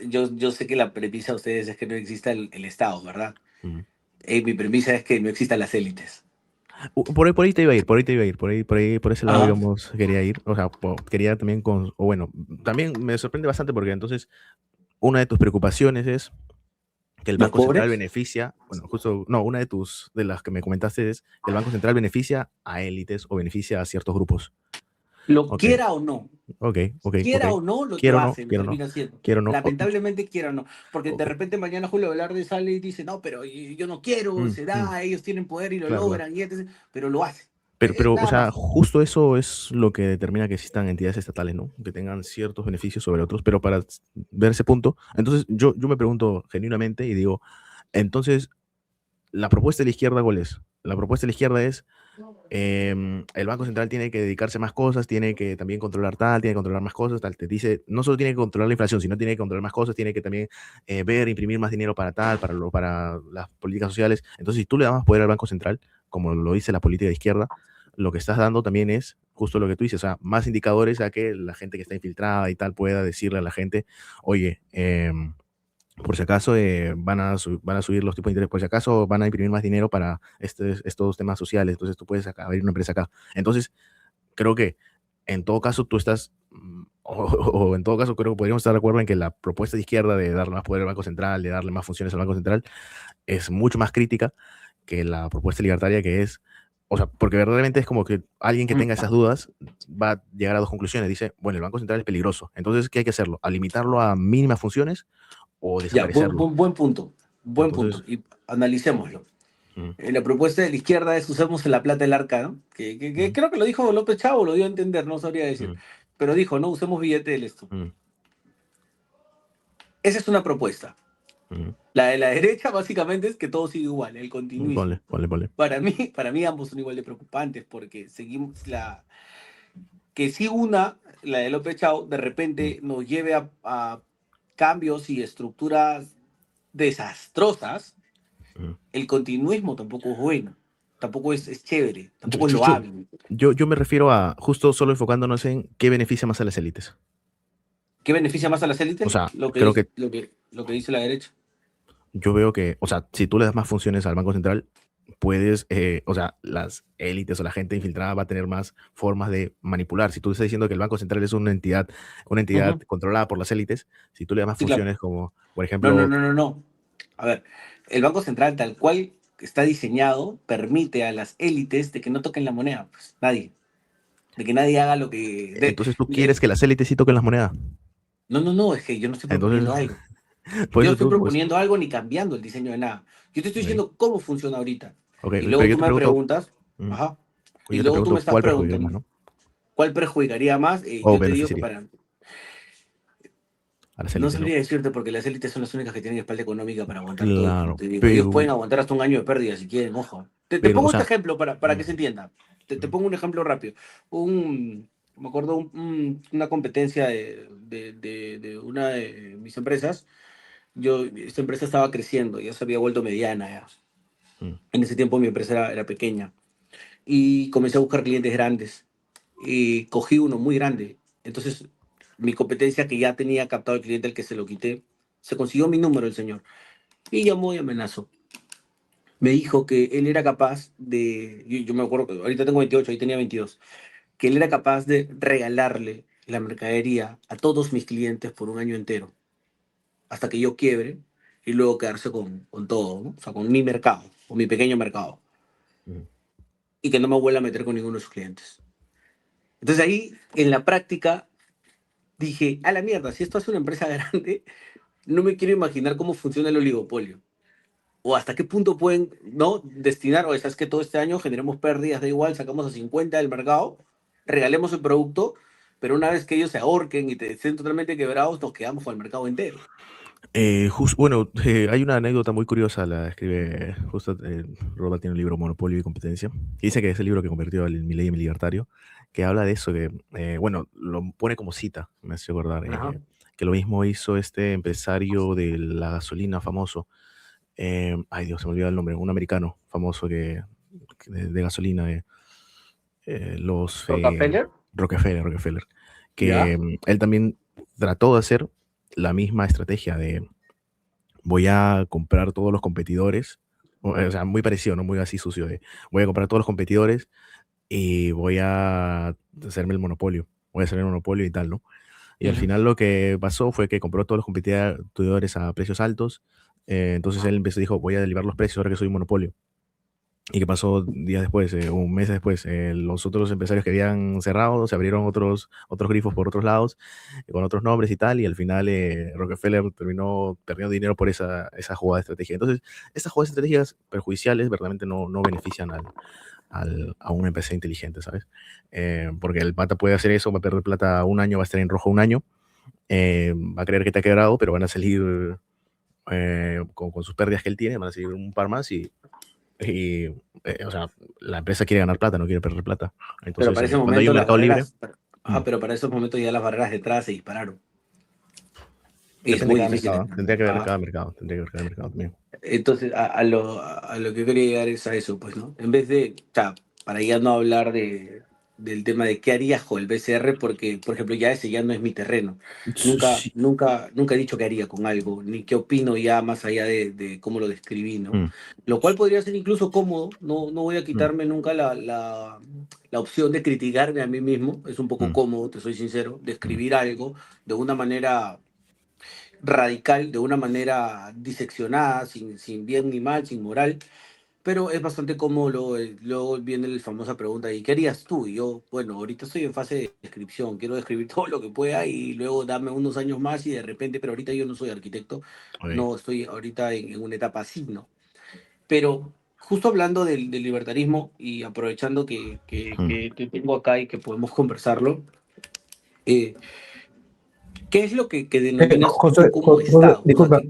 yo sé que la premisa de ustedes es que no exista el Estado, ¿verdad? mm. Mi premisa es que no existan las élites. Por ahí te iba a ir, por ahí te iba a ir, por ese lado, Ajá. digamos, quería ir. O sea, quería también o bueno, también me sorprende bastante porque entonces una de tus preocupaciones es que el ¿Los Banco Central pobres? beneficia, bueno, justo, no, una de las que me comentaste es que el Banco Central beneficia a élites o beneficia a ciertos grupos. Lo Ok, quiera o no. ok. Quiera o no, lo Quiero no, hace, lo quiero no, termina haciendo. quiero no. Lamentablemente quiera o no. Porque de Ok. repente mañana Julio Velarde sale y dice, no, pero yo no quiero, se Mm, da, ellos tienen poder y lo claro, claro. logran, y etc. Pero lo hace. Pero, o Nada sea, más. justo eso es lo que determina que existan entidades estatales, ¿no? Que tengan ciertos beneficios sobre otros, pero para ver ese punto, entonces yo me pregunto genuinamente y digo, entonces, ¿la propuesta de la izquierda cuál es? La propuesta de la izquierda es, el Banco Central tiene que dedicarse a más cosas, tiene que también controlar tal, tiene que controlar más cosas, tal. Te dice, no solo tiene que controlar la inflación, sino tiene que controlar más cosas, tiene que también imprimir más dinero para tal, para las políticas sociales. Entonces, si tú le das más poder al Banco Central, como lo dice la política de izquierda, lo que estás dando también es justo lo que tú dices, o sea, más indicadores a que la gente que está infiltrada y tal pueda decirle a la gente, oye, por si acaso van a subir los tipos de interés, por si acaso van a imprimir más dinero para estos temas sociales, entonces tú puedes abrir una empresa acá. Entonces, creo que en todo caso tú estás, o en todo caso creo que podríamos estar de acuerdo en que la propuesta de izquierda de darle más poder al Banco Central, de darle más funciones al Banco Central, es mucho más crítica que la propuesta libertaria, que es, o sea, porque verdaderamente es como que alguien que tenga esas dudas va a llegar a dos conclusiones. Dice, bueno, el Banco Central es peligroso, entonces, ¿qué hay que hacerlo? ¿A limitarlo a mínimas funciones o Ya, desaparecerlo? buen punto. Buen punto. Entonces, Y analicémoslo. mm, La propuesta de la izquierda es usemos la plata del arca, ¿no? Que mm, creo que lo dijo López Chavo, lo dio a entender, no sabría decir. mm, Pero dijo, no usemos billete del esto. mm, Esa es una propuesta. mm. La de la derecha básicamente es que todo sigue igual, el continuismo. Ponle. Para mí ambos son igual de preocupantes porque seguimos que si la de López Chao, de Mm, repente nos lleve a cambios y estructuras desastrosas, mm. el continuismo tampoco es bueno, tampoco es chévere, Yo, tampoco es yo, yo, loable. yo me refiero a justo solo enfocándonos en qué beneficia más a las élites. ¿Qué beneficia más a las O élites? sea, Lo que creo dice, que lo que dice la derecha. yo veo que, o sea, si tú le das más funciones al Banco Central, puedes, o sea, las élites o la gente infiltrada va a tener más formas de manipular. Si tú estás diciendo que el Banco Central es una entidad Ujú. controlada por las élites, si tú le das más Sí, claro. funciones como, por No, no, ejemplo, no, no, no. A ver, el Banco Central tal cual está diseñado permite a las élites de que no toquen la moneda, pues nadie, de que nadie haga lo que... entonces tú quieres que las élites sí toquen las monedas. No, no, no, es que yo no estoy Entonces, proponiendo algo. por Yo no eso estoy tú, pues, proponiendo algo ni cambiando el diseño de nada. Yo te estoy ok, diciendo cómo funciona ahorita. ok, Y pero luego yo tú te me pregunto, preguntas, mm, ajá, y yo te luego tú me pregunto, estás ¿cuál perjudicaría más, preguntando no? cuál perjudicaría más. O Yo te digo que beneficiaría para, a las no élites, ¿no? sabría decirte porque las élites son las únicas que tienen espalda económica para aguantar todo, como Claro, te digo. Ellos pueden aguantar hasta un año de pérdida si quieren, ojo. Te pero, o pongo este sea, ejemplo para mm, que se entienda. Te mm, pongo un ejemplo rápido. Me acuerdo una competencia de una de mis empresas esta empresa estaba creciendo, ya se había vuelto mediana ya. Mm. En ese tiempo mi empresa era pequeña y comencé a buscar clientes grandes y cogí uno muy grande. Entonces, mi competencia que ya tenía captado el cliente al que se lo quité, se consiguió mi número el señor y llamó y amenazó. Me dijo que él era capaz de, yo me acuerdo, que ahorita tengo 28, ahí tenía 22, que él era capaz de regalarle la mercadería a todos mis clientes por un año entero, hasta que yo quiebre y luego quedarse con todo, ¿no? O sea, con mi mercado, con mi pequeño mercado, Mm. y que no me vuelva a meter con ninguno de sus clientes. Entonces ahí, en la práctica, dije, a la mierda, si esto es una empresa grande, no me quiero imaginar cómo funciona el oligopolio. O hasta qué punto pueden, ¿no? Destinar, o es que todo este año generemos pérdidas, da igual, sacamos a 50 del mercado, regalemos el producto, pero una vez que ellos se ahorquen y te estén totalmente quebrados, nos quedamos con el mercado entero. Bueno, hay una anécdota muy curiosa, la escribe justo Robert, tiene un libro Monopolio y Competencia, y dice que es el libro que convirtió al Millennium Libertario, que habla de eso, que, bueno, lo pone como cita, me hace acordar, Ajá. que lo mismo hizo este empresario de la gasolina famoso, ay Dios, se me olvidó el nombre, un americano famoso de gasolina, los ¿Rockefeller? Rockefeller, ¿Ya? que él también trató de hacer la misma estrategia de voy a comprar todos los competidores, o sea, muy parecido, no muy así sucio, de voy a comprar todos los competidores y voy a hacerme el monopolio y tal, ¿no? Y al Ujú. final lo que pasó fue que compró todos los competidores a precios altos, entonces él dijo, voy a derivar los precios ahora que soy un monopolio. ¿Y qué pasó días después, un mes después? Los otros empresarios que habían cerrado, se abrieron otros grifos por otros lados, con otros nombres y tal, y al final Rockefeller terminó perdiendo dinero por esa jugada de estrategia. Entonces, estas jugadas estratégicas perjudiciales verdaderamente no benefician a una empresa inteligente, ¿sabes? Porque el pata puede hacer eso, va a perder plata un año, va a estar en rojo un año, va a creer que te ha quebrado, pero van a salir con sus pérdidas que él tiene, van a salir un par más o sea, la empresa quiere ganar plata, no quiere perder plata. Pero Entonces, para ese cuando hay momento un las mercado libre, barreras, mm, ajá, pero para esos momentos ya las barreras de entrada se dispararon. Y es depende de muy cada difícil mercado, ¿eh? entrar. Tendría que ver Ajá. cada mercado, también. Entonces, a lo que quería llegar es a eso, pues, ¿no? En vez de, o sea, para ya no hablar del tema de qué harías con el BCR, porque, por ejemplo, ya ese ya no es mi terreno. Sí. Nunca he dicho qué haría con algo, ni qué opino ya más allá de cómo lo describí, ¿no? Mm, Lo cual podría ser incluso cómodo, no voy a mm, quitarme nunca la opción de criticarme a mí mismo, es un poco mm, cómodo, te soy sincero, de mm, escribir algo de una manera radical, de una manera diseccionada, sin bien ni mal, sin moral, pero es bastante cómodo. Luego viene la famosa pregunta, ¿y qué harías tú? Y yo, bueno, ahorita estoy en fase de descripción, quiero describir todo lo que pueda y luego dame unos años más y de repente, pero ahorita yo no soy arquitecto, ok, no estoy ahorita en una etapa así, ¿no? Pero justo hablando del libertarismo y aprovechando mm. que te tengo acá y que podemos conversarlo, eh, ¿qué es lo que denominas tú Josué, como Estado? O sea, disculpa,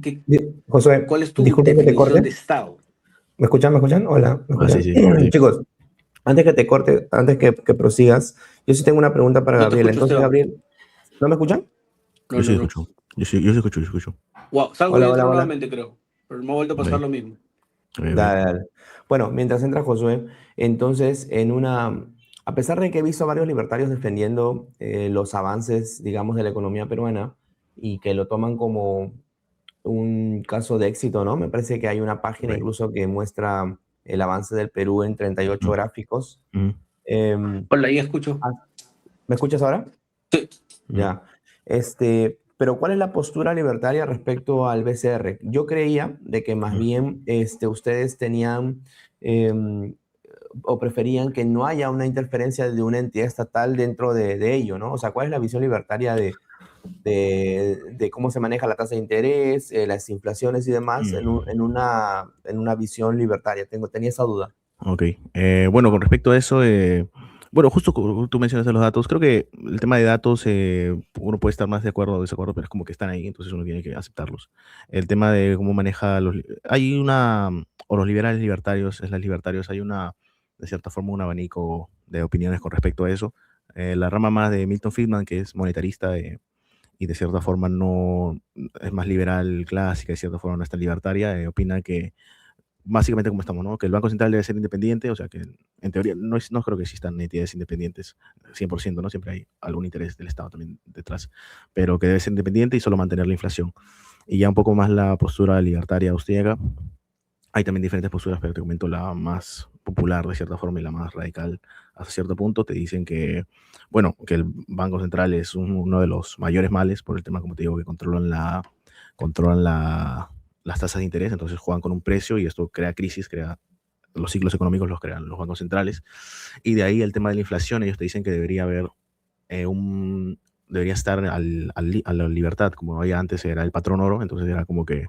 Josué, ¿cuál es tu disculpa que te definición de corte. Estado? ¿Me escuchan? ¿Me escuchan? Hola, ¿me Ah, sí, escuchan? sí, sí. Chicos, antes que te corte, antes que prosigas, yo sí tengo una pregunta para No te Gabriel. escucho, Entonces, Esteban. Gabriel, ¿no me escuchan? No, Yo sí no, no. escucho. Yo sí escucho. Wow, salgo y Hola, hola, entro hola. nuevamente, creo. Pero me ha vuelto a Ok, pasar lo mismo. ok. Dale, dale. Bueno, mientras entra Josué, entonces, a pesar de que he visto a varios libertarios defendiendo los avances, digamos, de la economía peruana y que lo toman como un caso de éxito, ¿no? Me parece que hay una página Ok. incluso que muestra el avance del Perú en 38 Mm, gráficos. mm, Em, Hola, ya escucho. ah, ¿Me escuchas ahora? Sí. mm, Ya. Pero ¿cuál es la postura libertaria respecto al BCR? Yo creía de que más mm. bien ustedes tenían em, o preferían que no haya una interferencia de una entidad estatal dentro de ello, ¿no? O sea, ¿cuál es la visión libertaria de cómo se maneja la tasa de interés, las inflaciones y demás Mm. en una visión libertaria? Tenía esa duda. Ok. Bueno, con respecto a eso, bueno, justo tú mencionas los datos. Creo que el tema de datos, uno puede estar más de acuerdo o desacuerdo, pero es como que están ahí, entonces uno tiene que aceptarlos. El tema de cómo maneja hay o los liberales libertarios, es las libertarios, hay de cierta forma, un abanico de opiniones con respecto a eso. La rama más de Milton Friedman, que es monetarista, y de cierta forma no es más liberal clásica, de cierta forma no es tan libertaria, opina que básicamente como estamos, ¿no? Que el Banco Central debe ser independiente, o sea que en teoría no creo que existan entidades independientes 100%, ¿no? Siempre hay algún interés del Estado también detrás, pero que debe ser independiente y solo mantener la inflación. Y ya un poco más la postura libertaria austríaca. Hay también diferentes posturas, pero te comento la más popular de cierta forma y la más radical hasta cierto punto. Te dicen que, bueno, que el Banco Central es uno de los mayores males por el tema, como te digo, que controlan las tasas de interés, entonces juegan con un precio y esto crea crisis, crea los ciclos económicos los crean los bancos centrales. Y de ahí el tema de la inflación, ellos te dicen que debería haber debería estar a la libertad, como había antes, era el patrón oro, entonces era como que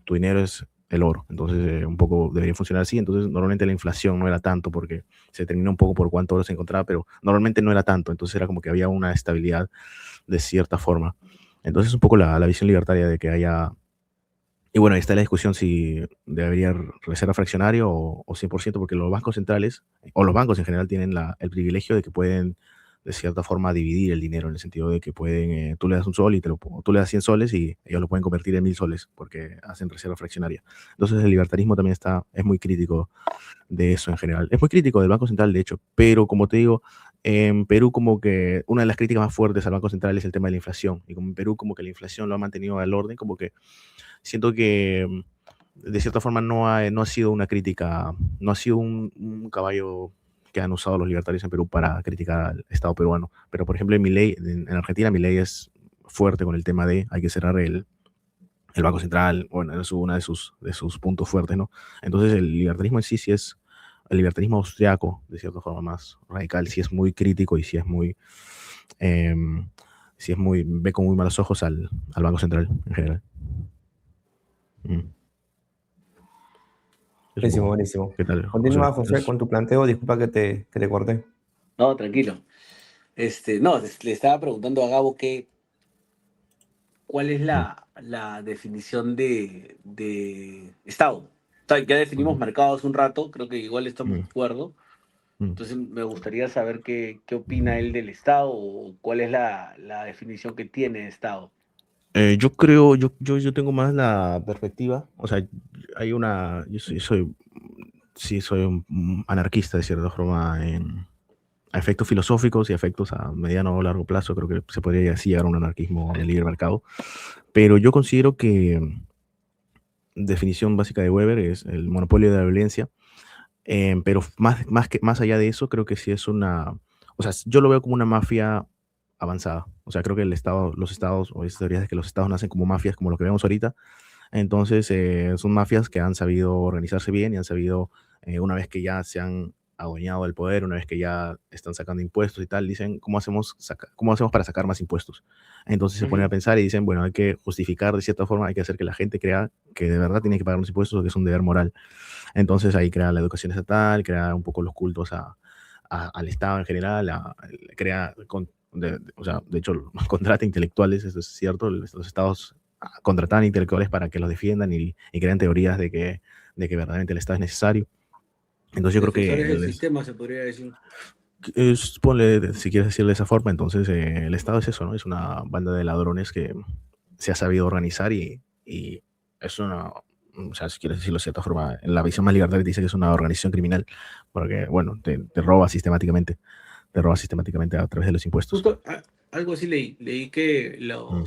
tu dinero es el oro. Entonces, un poco debería funcionar así. Entonces, normalmente la inflación no era tanto porque se determina un poco por cuánto oro se encontraba, pero normalmente no era tanto. Entonces, era como que había una estabilidad de cierta forma. Entonces, un poco la visión libertaria de que haya. Y bueno, ahí está la discusión si debería ser fraccionario o 100%, porque los bancos centrales, o los bancos en general, tienen el privilegio de que pueden, de cierta forma, dividir el dinero, en el sentido de que pueden, tú le das un sol y tú le das 100 soles y ellos lo pueden convertir en 1000 soles, porque hacen reserva fraccionaria. Entonces el libertarismo también es muy crítico de eso en general. Es muy crítico del Banco Central, de hecho, pero como te digo, en Perú como que una de las críticas más fuertes al Banco Central es el tema de la inflación, y como en Perú como que la inflación lo ha mantenido al orden, como que siento que de cierta forma no ha sido una crítica, no ha sido un caballo que han usado los libertarios en Perú para criticar al Estado peruano. Pero, por ejemplo, en Argentina, Milei es fuerte con el tema de hay que cerrar el Banco Central, bueno, es uno de sus puntos fuertes, ¿no? Entonces, el libertarismo en sí es, el libertarismo austriaco, de cierta forma más radical, sí es muy crítico y ve con muy malos ojos al Banco Central en general. Mm. Es un Buenísimo, poco. buenísimo. ¿Qué tal, José? Continúa, José, con tu planteo. Disculpa que te corté. No, tranquilo. No, le estaba preguntando a Gabo cuál es Mm, la definición de Estado. O sea, ya definimos mm, mercado hace un rato, creo que igual estamos mm, de acuerdo. mm. Entonces me gustaría saber qué opina él del Estado o cuál es la definición que tiene de Estado. Yo creo, yo tengo más la perspectiva, o sea, yo sí soy un anarquista de cierta forma a efectos filosóficos y a efectos a mediano o largo plazo, creo que se podría así llegar a un anarquismo de libre mercado, pero yo considero que definición básica de Weber es el monopolio de la violencia. Pero más allá de eso, creo que sí es o sea, yo lo veo como una mafia avanzada. O sea, creo que los estados, o esas teorías de que los estados nacen como mafias, como lo que vemos ahorita. Entonces, son mafias que han sabido organizarse bien y han sabido, una vez que ya se han adueñado del poder, una vez que ya están sacando impuestos y tal, dicen, ¿cómo hacemos para sacar más impuestos? Entonces se ponen a Ujú. pensar y dicen, bueno, hay que justificar de cierta forma, hay que hacer que la gente crea que de verdad tiene que pagar los impuestos o que es un deber moral. Entonces ahí crea la educación estatal, crea un poco los cultos al Estado en general, o sea, de hecho, contrata intelectuales, eso es cierto, los estados contratan intelectuales para que los defiendan y crean teorías de que verdaderamente el Estado es necesario. Entonces yo creo Defensores que del sistema, se podría decir. ponle, si quieres decirlo de esa forma, entonces el Estado es eso, ¿no? Es una banda de ladrones que se ha sabido organizar y es o sea, si quieres decirlo de cierta forma, en la visión más libertaria te dice que es una organización criminal, porque, bueno, te roba sistemáticamente a través de los impuestos. Justo algo así leí que Mm,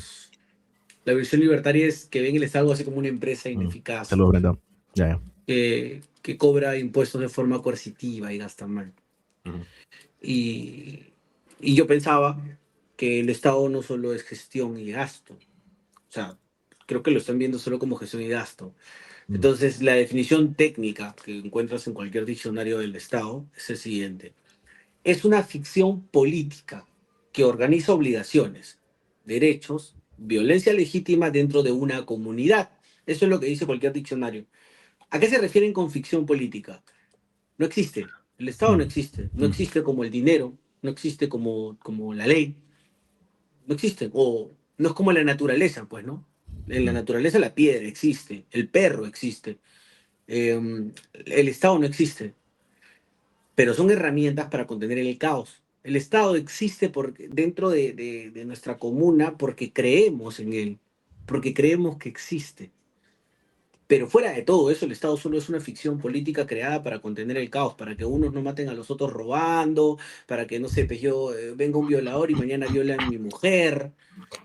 la versión libertaria es que ven el Estado así como una empresa mm. ineficaz Saludos, Brenda. Ya, ya. que cobra impuestos de forma coercitiva y gasta mal. Ujú, Y, y yo pensaba que el Estado no solo es gestión y gasto, o sea, creo que lo están viendo solo como gestión y gasto. mm, Entonces, la definición técnica que encuentras en cualquier diccionario del Estado es el siguiente. Es una ficción política que organiza obligaciones, derechos, violencia legítima dentro de una comunidad. Eso es lo que dice cualquier diccionario. ¿A qué se refieren con ficción política? No existe. El Estado no mm, existe. No mm, existe como el dinero, no existe como la ley, no existe. O no es como la naturaleza, pues, ¿no? En la mm, naturaleza la piedra existe, el perro existe, el Estado no existe, pero son herramientas para contener el caos. El Estado existe dentro de nuestra comuna porque creemos en él, porque creemos que existe. Pero fuera de todo eso, el Estado solo es una ficción política creada para contener el caos, para que unos no maten a los otros robando, para que, no sé, pues yo venga un violador y mañana violen a mi mujer,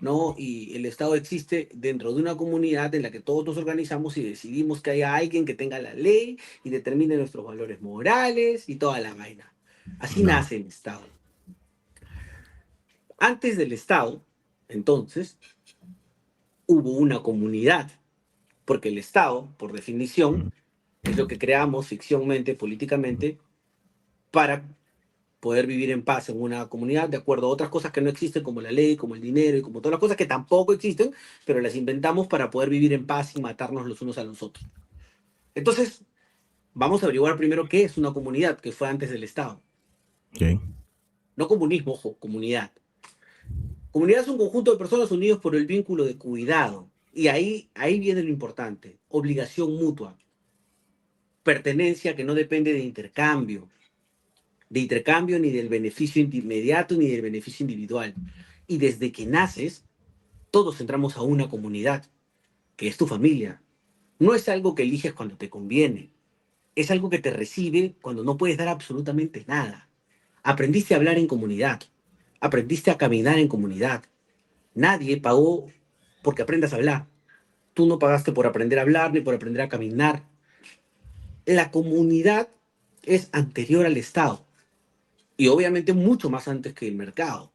¿no? Y el Estado existe dentro de una comunidad en la que todos nos organizamos y decidimos que haya alguien que tenga la ley y determine nuestros valores morales y toda la vaina. Así No. nace el Estado. Antes del Estado, entonces, hubo una comunidad, porque el Estado, por definición, es lo que creamos ficcionalmente, políticamente, para poder vivir en paz en una comunidad, de acuerdo a otras cosas que no existen, como la ley, como el dinero y como todas las cosas que tampoco existen, pero las inventamos para poder vivir en paz y matarnos los unos a los otros. Entonces, vamos a averiguar primero qué es una comunidad, que fue antes del Estado. Ok. No comunismo, ojo, comunidad. Comunidad es un conjunto de personas unidos por el vínculo de cuidado. Y ahí viene lo importante, obligación mutua, pertenencia que no depende de intercambio ni del beneficio inmediato ni del beneficio individual. Y desde que naces, todos entramos a una comunidad, que es tu familia. No es algo que eliges cuando te conviene, es algo que te recibe cuando no puedes dar absolutamente nada. Aprendiste a hablar en comunidad, aprendiste a caminar en comunidad. Nadie pagó porque aprendas a hablar. Tú no pagaste por aprender a hablar ni por aprender a caminar. La comunidad es anterior al Estado y obviamente mucho más antes que el mercado.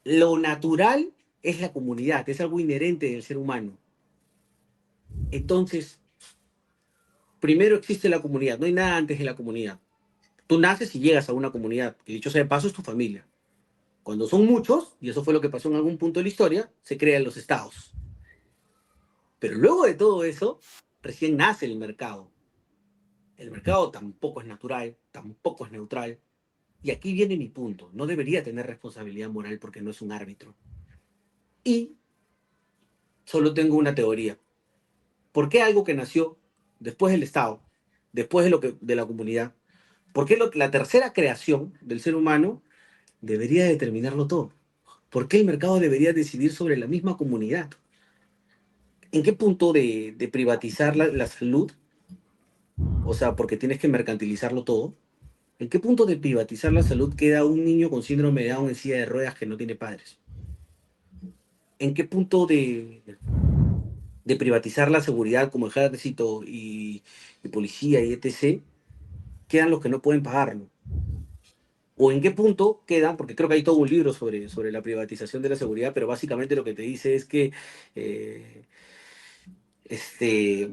Lo natural es la comunidad, es algo inherente del ser humano. Entonces, primero existe la comunidad, no hay nada antes de la comunidad. Tú naces y llegas a una comunidad, que dicho sea de paso es tu familia. Cuando son muchos, y eso fue lo que pasó en algún punto de la historia, se crean los estados. Pero luego de todo eso, recién nace el mercado. El mercado tampoco es natural, tampoco es neutral. Y aquí viene mi punto. No debería tener responsabilidad moral porque no es un árbitro. Y solo tengo una teoría. ¿Por qué algo que nació después del Estado, después de la comunidad, por qué la tercera creación del ser humano debería determinarlo todo? ¿Por qué el mercado debería decidir sobre la misma comunidad? ¿En qué punto de privatizar la salud? O sea, porque tienes que mercantilizarlo todo. ¿En qué punto de privatizar la salud queda un niño con síndrome de Down en silla de ruedas que no tiene padres? ¿En qué punto de privatizar la seguridad como ejército y policía y etc. quedan los que no pueden pagarlo? ¿O en qué punto quedan? Porque creo que hay todo un libro sobre la privatización de la seguridad, pero básicamente lo que te dice es que eh, este,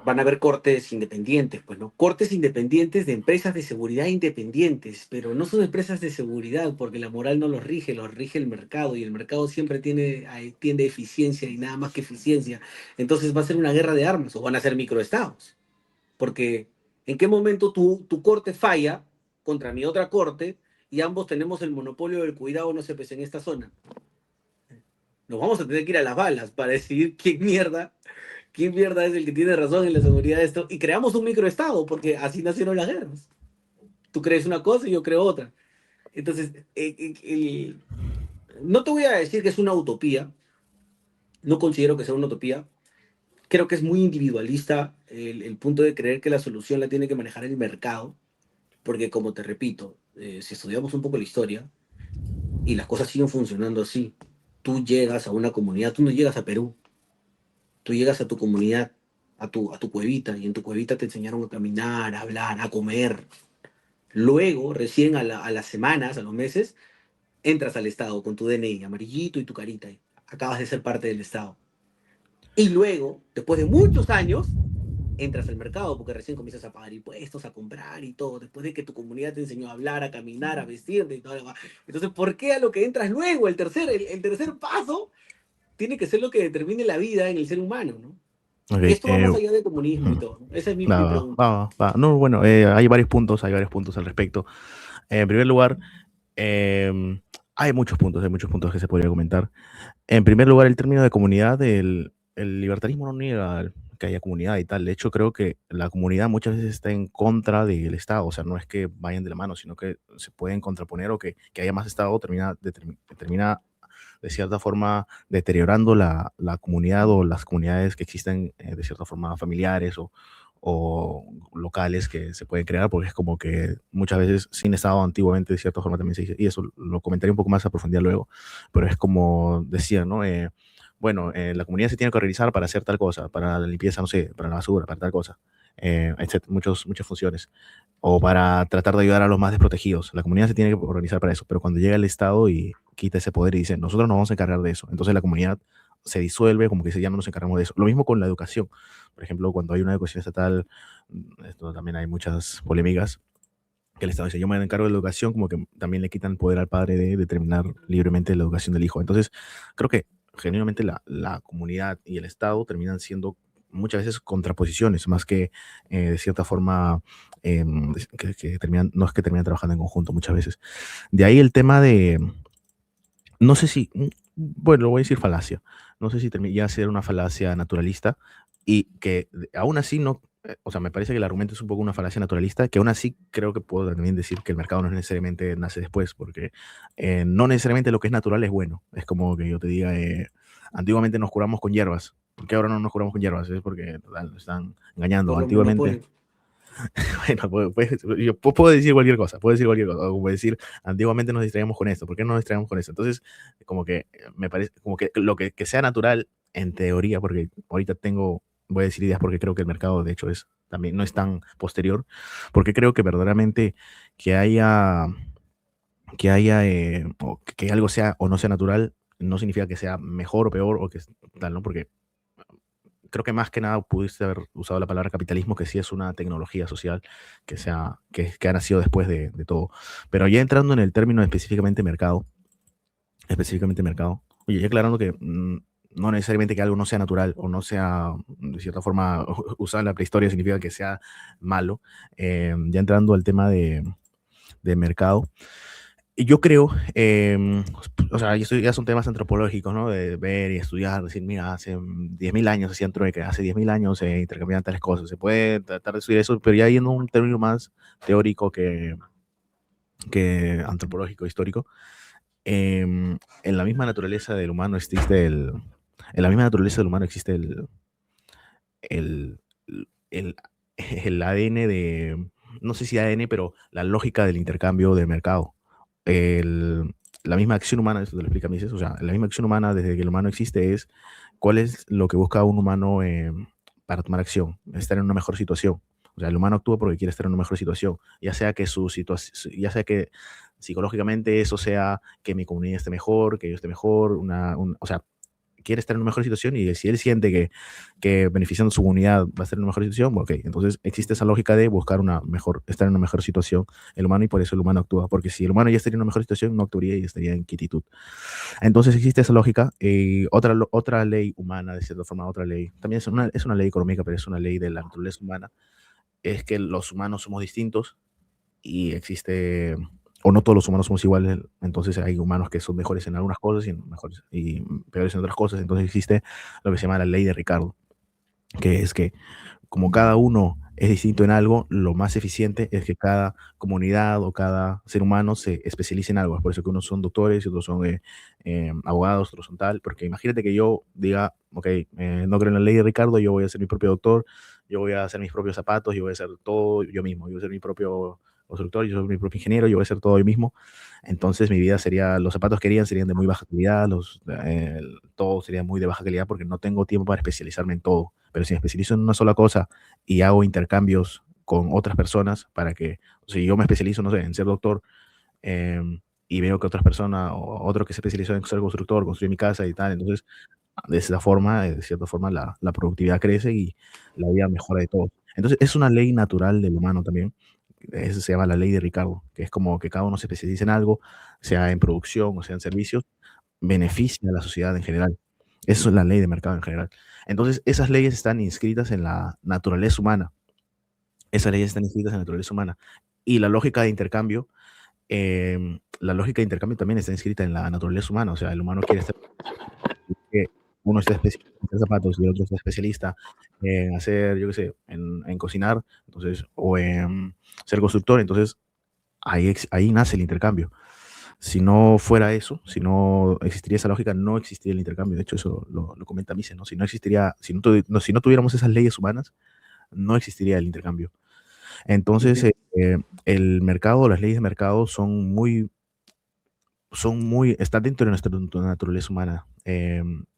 van a haber cortes independientes, pues, ¿no? Cortes independientes de empresas de seguridad independientes, pero no son empresas de seguridad porque la moral no los rige el mercado y el mercado siempre tiende a eficiencia y nada más que eficiencia. Entonces va a ser una guerra de armas o van a ser microestados, porque ¿en qué momento tu corte falla contra mi otra corte y ambos tenemos el monopolio del cuidado, no sé, pues en esta zona? Nos vamos a tener que ir a las balas para decidir quién mierda es el que tiene razón en la seguridad de esto, y creamos un microestado, porque así nacieron las guerras. Tú crees una cosa y yo creo otra. Entonces, no te voy a decir que es una utopía, no considero que sea una utopía, creo que es muy individualista el punto de creer que la solución la tiene que manejar el mercado, porque como te repito, si estudiamos un poco la historia y las cosas siguen funcionando así, tú llegas a una comunidad, tú no llegas a Perú, tú llegas a tu comunidad, a tu cuevita, y en tu cuevita te enseñaron a caminar, a hablar, a comer. Luego, recién a las semanas, a los meses, entras al Estado con tu DNI amarillito y tu carita. Y acabas de ser parte del Estado. Y luego, después de muchos años, entras al mercado porque recién comienzas a pagar impuestos, a comprar y todo, después de que tu comunidad te enseñó a hablar, a caminar, a vestirte y todo lo demás. Entonces, ¿por qué a lo que entras luego, el tercer paso, tiene que ser lo que determine la vida en el ser humano, ¿no? Ok, Y esto va más allá de comunismo y mm, todo, ¿no? Esa es mi va, pregunta. va, va. No, bueno, hay varios puntos al respecto. En primer lugar, em, hay muchos puntos que se podría comentar. En primer lugar, el término de comunidad, el libertarismo no niega que haya comunidad y tal. De hecho, creo que la comunidad muchas veces está en contra del Estado, o sea, no es que vayan de la mano, sino que se pueden contraponer o que haya más Estado termina de cierta forma deteriorando la comunidad o las comunidades que existen, de cierta forma familiares o locales que se pueden crear, porque es como que muchas veces sin Estado antiguamente de cierta forma también se dice, y eso lo comentaré un poco más a profundidad luego, pero es como decía, ¿no? Bueno, la comunidad se tiene que organizar para hacer tal cosa, para la limpieza, no sé, para la basura, para tal cosa, etcétera, muchas funciones, o para tratar de ayudar a los más desprotegidos. La comunidad se tiene que organizar para eso, pero cuando llega el Estado y quita ese poder y dice, nosotros nos vamos a encargar de eso, entonces la comunidad se disuelve, como que dice, ya no nos encargamos de eso. Lo mismo con la educación. Por ejemplo, cuando hay una educación estatal, esto también hay muchas polémicas, que el Estado dice, yo me encargo de la educación, como que también le quitan poder al padre de determinar libremente la educación del hijo. Entonces, creo que genuinamente la comunidad y el Estado terminan siendo muchas veces contraposiciones, más que de cierta forma, que terminan, no es que terminan trabajando en conjunto muchas veces. De ahí el tema de, no sé si, bueno, lo voy a decir falacia, no sé si ya ser una falacia naturalista y que aún así no, o sea, me parece que el argumento es un poco una falacia naturalista, que aún así creo que puedo también decir que el mercado no necesariamente nace después, porque no necesariamente lo que es natural es bueno. Es como que yo te diga, antiguamente nos curamos con hierbas, ¿por qué ahora no nos curamos con hierbas? Es porque nos están engañando. Por los Antiguamente, monopolios. bueno, yo puedo decir cualquier cosa, puedo decir cualquier cosa, o como decir, antiguamente nos distraíamos con esto, ¿por qué no nos distraíamos con esto? Entonces, como que me parece, como que lo que sea natural, en teoría, porque ahorita voy a decir ideas porque creo que el mercado, de hecho, también no es tan posterior, porque creo que verdaderamente que haya, o que algo sea o no sea natural, no significa que sea mejor o peor, o que tal, ¿no? Porque creo que más que nada pudiste haber usado la palabra capitalismo, que sí es una tecnología social que ha nacido después de todo. Pero ya entrando en el término específicamente mercado, oye, ya aclarando que no necesariamente que algo no sea natural o no sea, de cierta forma, usar la prehistoria significa que sea malo. Ya entrando al tema de mercado, yo creo, o sea, y esto ya son temas antropológicos, ¿no? De ver y estudiar, decir, mira, hace 10.000 años hacían trueque, hace 10.000 años se intercambiaban tales cosas. Se puede tratar de estudiar eso, pero ya yendo a un término más teórico que antropológico, histórico. En la misma naturaleza del humano existe en la misma naturaleza del humano existe el, el, el ADN no sé si ADN, pero la lógica del intercambio de mercado. La misma acción humana, eso te lo explica Mises, o sea, la misma acción humana desde que el humano existe es cuál es lo que busca un humano para tomar acción, estar en una mejor situación. O sea, el humano actúa porque quiere estar en una mejor situación, ya sea que ya sea que psicológicamente eso sea que mi comunidad esté mejor, que yo esté mejor, o sea, quiere estar en una mejor situación y si él siente que beneficiando su comunidad va a estar en una mejor situación, ok, entonces existe esa lógica de buscar estar en una mejor situación el humano y por eso el humano actúa, porque si el humano ya estaría en una mejor situación no actuaría y estaría en quietud. Entonces existe esa lógica. Otra ley humana, de cierta forma, otra ley, también es una ley económica, pero es una ley de la naturaleza humana, es que los humanos somos distintos y existe, o no todos los humanos somos iguales, entonces hay humanos que son mejores en algunas cosas y peores en otras cosas, entonces existe lo que se llama la ley de Ricardo, que es que como cada uno es distinto en algo, lo más eficiente es que cada comunidad o cada ser humano se especialice en algo. Es por eso que unos son doctores y otros son abogados, otros son tal. Porque imagínate que yo diga, ok, no creo en la ley de Ricardo, yo voy a ser mi propio doctor, yo voy a hacer mis propios zapatos, yo voy a hacer todo yo mismo, yo voy a ser mi propio constructor, yo soy mi propio ingeniero, yo voy a hacer todo yo mismo. Entonces mi vida los zapatos que harían serían de muy baja calidad, todo sería muy de baja calidad porque no tengo tiempo para especializarme en todo. Pero si me especializo en una sola cosa y hago intercambios con otras personas si yo me especializo, no sé, en ser doctor y veo que otras personas o otro que se especializó en ser constructor, construir mi casa y tal, entonces de esa forma, de cierta forma, la productividad crece y la vida mejora de todos. Entonces es una ley natural del humano también. Eso se llama la ley de Ricardo, que es como que cada uno se especializa en algo, sea en producción o sea en servicios, beneficia a la sociedad en general. Eso es la ley de mercado en general. Entonces, esas leyes están inscritas en la naturaleza humana. Esas leyes están inscritas en la naturaleza humana. Y la lógica de intercambio también está inscrita en la naturaleza humana. O sea, el humano quiere estar uno está especialista en hacer zapatos y el otro está especialista en hacer, yo qué sé, en cocinar, entonces, o en ser constructor, entonces ahí nace el intercambio. Si no fuera eso, si no existiría esa lógica, no existiría el intercambio. De hecho, eso lo comenta Mises, ¿no? Si no existiría, si no tuviéramos esas leyes humanas, no existiría el intercambio. Entonces, Ujú. el mercado, las leyes de mercado están dentro de nuestra naturaleza humana.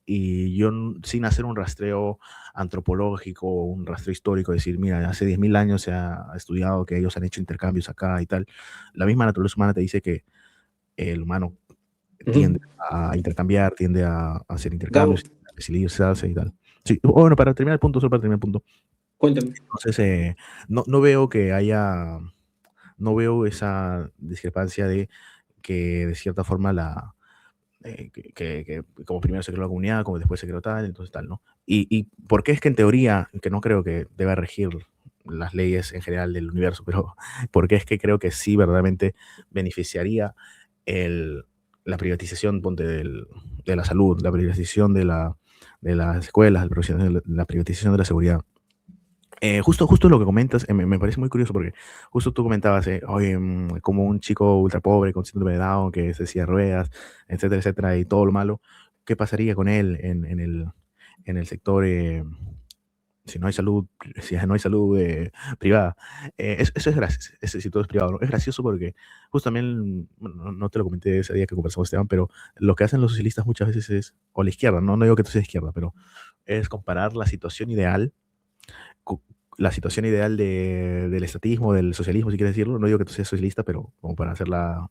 Y yo, sin hacer un rastreo antropológico, un rastreo histórico, decir, mira, hace 10.000 años se ha estudiado que ellos han hecho intercambios acá y tal, la misma naturaleza humana te dice que el humano tiende Ujú. a intercambiar, tiende a hacer intercambios, Gabo, a especializarse y tal. Sí, bueno, para terminar el punto, solo para terminar el punto. cuéntame. Entonces, no veo que haya, no veo esa discrepancia de que de cierta forma que como primero se creó la comunidad, como después se creó tal, entonces tal, ¿no? Y por qué es que en teoría, que no creo que deba regir las leyes en general del universo, pero porque es que creo que sí verdaderamente beneficiaría el, la privatización, ponte, de la salud, la privatización de las escuelas, la privatización de la seguridad. Justo lo que comentas, me parece muy curioso porque justo tú comentabas, oye, como un chico ultra pobre con síndrome de Down que se silla de ruedas, etcétera, etcétera, y todo lo malo, ¿qué pasaría con él en el sector, si no hay salud, si no hay salud privada? Eso es gracioso, si todo es privado, ¿no? Es gracioso porque justo también, bueno, no te lo comenté ese día que conversamos, Esteban, pero lo que hacen los socialistas muchas veces es, o la izquierda, no digo que tú seas izquierda, pero es comparar cu- la situación ideal del estatismo, del socialismo, si quieres decirlo, no digo que tú seas socialista, pero como para hacer la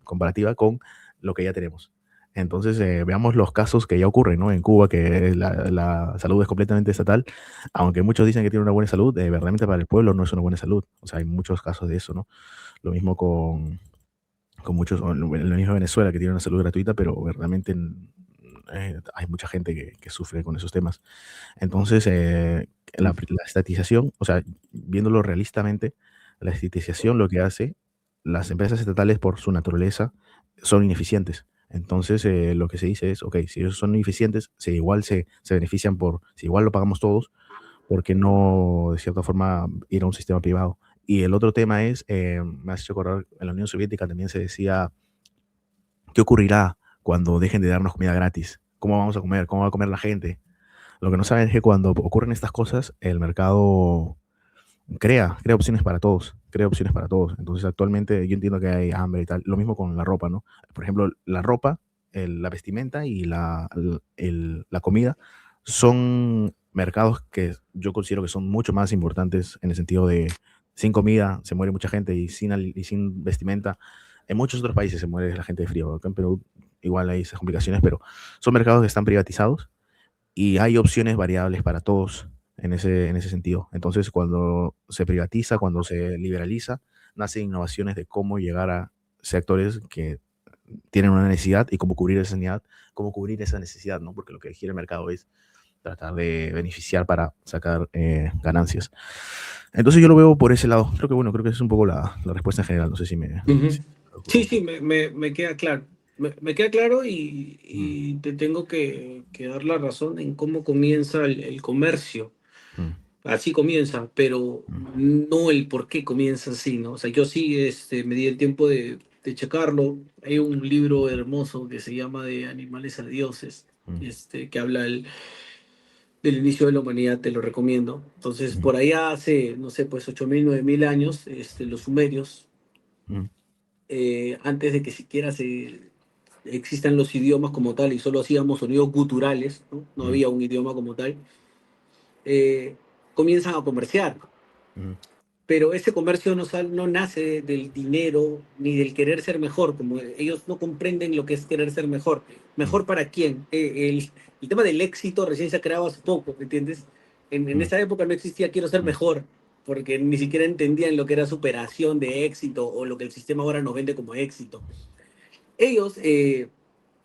comparativa con lo que ya tenemos. Entonces, veamos los casos que ya ocurren, ¿no? En Cuba, que la salud es completamente estatal, aunque muchos dicen que tiene una buena salud, verdaderamente para el pueblo no es una buena salud. O sea, hay muchos casos de eso, ¿no? Lo mismo con muchos, o lo mismo Venezuela, que tiene una salud gratuita, pero verdaderamente hay mucha gente que sufre con esos temas. Entonces, la estatización, o sea, viéndolo realistamente, la estatización lo que hace, las empresas estatales por su naturaleza son ineficientes. Entonces, lo que se dice es, ok, si ellos son ineficientes, si igual se benefician si igual lo pagamos todos, ¿por qué no, de cierta forma, ir a un sistema privado? Y el otro tema es, me has hecho acordar, en la Unión Soviética también se decía, ¿qué ocurrirá cuando dejen de darnos comida gratis? ¿Cómo vamos a comer? ¿Cómo va a comer la gente? Lo que no saben es que cuando ocurren estas cosas, el mercado crea opciones para todos, crea opciones para todos. Entonces, actualmente yo entiendo que hay hambre y tal. Lo mismo con la ropa, ¿no? Por ejemplo, la ropa, la vestimenta y la comida son mercados que yo considero que son mucho más importantes en el sentido de sin comida se muere mucha gente y sin vestimenta. En muchos otros países se muere la gente de frío. Acá en Perú igual hay esas complicaciones, pero son mercados que están privatizados y hay opciones variables para todos en ese sentido. Entonces, cuando se privatiza, cuando se liberaliza, nacen innovaciones de cómo llegar a sectores que tienen una necesidad y cómo cubrir esa necesidad, ¿no? Porque lo que quiere el mercado es tratar de beneficiar para sacar ganancias. Entonces yo lo veo por ese lado. Creo que esa es un poco la respuesta en general. No sé si me... Ujú. si Sí, sí, me queda claro. Me queda claro y te tengo que dar la razón en cómo comienza el comercio. mm, Así comienza, pero mm, no el por qué comienza así, ¿no? O sea, yo sí me di el tiempo de checarlo. Hay un libro hermoso que se llama De animales a dioses, mm, que habla del inicio de la humanidad, te lo recomiendo. Entonces, mm, por allá hace, no sé, pues 8.000 9.000 años, los sumerios, mm, antes de que siquiera existan los idiomas como tal y solo hacíamos sonidos guturales, ¿no? No mm, había un idioma como tal, eh, comienzan a comerciar. mm, Pero ese comercio no nace del dinero ni del querer ser mejor, como ellos no comprenden lo que es querer ser mejor. mm, ¿Mejor para quién? El tema del éxito recién se ha creado hace poco, ¿me entiendes? En mm, esa época no existía quiero ser mm, mejor, porque ni siquiera entendían lo que era superación de éxito o lo que el sistema ahora nos vende como éxito. Ellos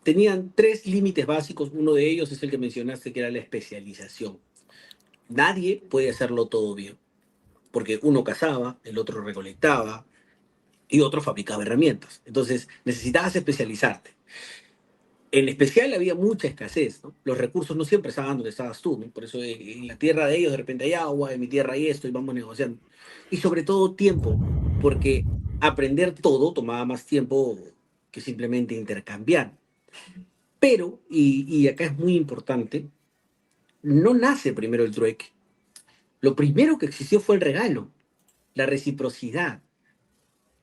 tenían tres límites básicos, uno de ellos es el que mencionaste, que era la especialización. Nadie puede hacerlo todo bien porque uno cazaba, el otro recolectaba y otro fabricaba herramientas. Entonces necesitabas especializarte. En especial había mucha escasez, ¿no? Los recursos no siempre estaban donde estabas tú, ¿no? Por eso en la tierra de ellos de repente hay agua, en mi tierra hay esto y vamos negociando. Y sobre todo tiempo, porque aprender todo tomaba más tiempo que simplemente intercambiar. Pero, y acá es muy importante, no nace primero el trueque. Lo primero que existió fue el regalo, la reciprocidad,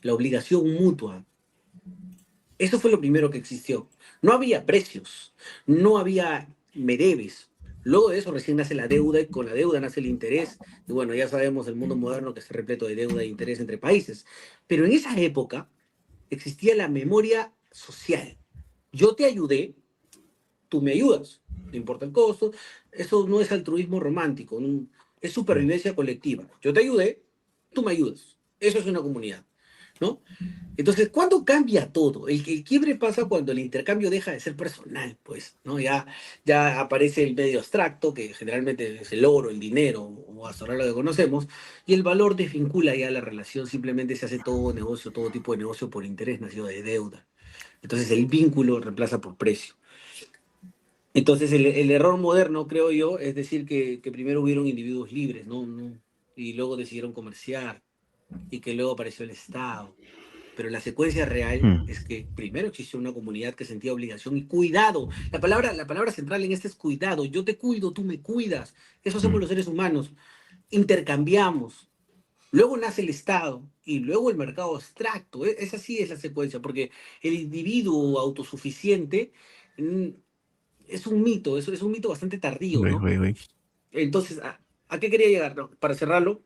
la obligación mutua. Eso fue lo primero que existió. No había precios, no había me debes. Luego de eso recién nace la deuda y con la deuda nace el interés. Y bueno, ya sabemos el mundo moderno que está repleto de deuda e interés entre países. Pero en esa época existía la memoria social. Yo te ayudé, tú me ayudas. No importa el costo. Eso no es altruismo romántico, no, es Mm, supervivencia colectiva. Yo te ayudé, tú me ayudas. Eso es una comunidad, ¿no? Entonces, ¿cuándo cambia todo? El quiebre pasa cuando el intercambio deja de ser personal, pues, ¿no? Ya aparece el medio abstracto, que generalmente es el oro, el dinero, o hasta ahora lo que conocemos, y el valor desvincula ya la relación, simplemente se hace todo negocio, todo tipo de negocio por interés nacido de deuda. Entonces, el vínculo reemplaza por precio. Entonces, el error moderno, creo yo, es decir que primero hubieron individuos libres, ¿no? ¿No? Y luego decidieron comerciar, y que luego apareció el Estado, pero la secuencia real mm, es que primero existió una comunidad que sentía obligación y cuidado. La palabra central en este es cuidado. Yo te cuido, tú me cuidas. Eso hacemos mm, los seres humanos. Intercambiamos. Luego nace el Estado y luego el mercado abstracto. Esa sí es la secuencia, porque el individuo autosuficiente mm, es un mito, es un mito bastante tardío, güey, ¿no? güey, güey. Entonces, ¿a qué quería llegar? No, para cerrarlo,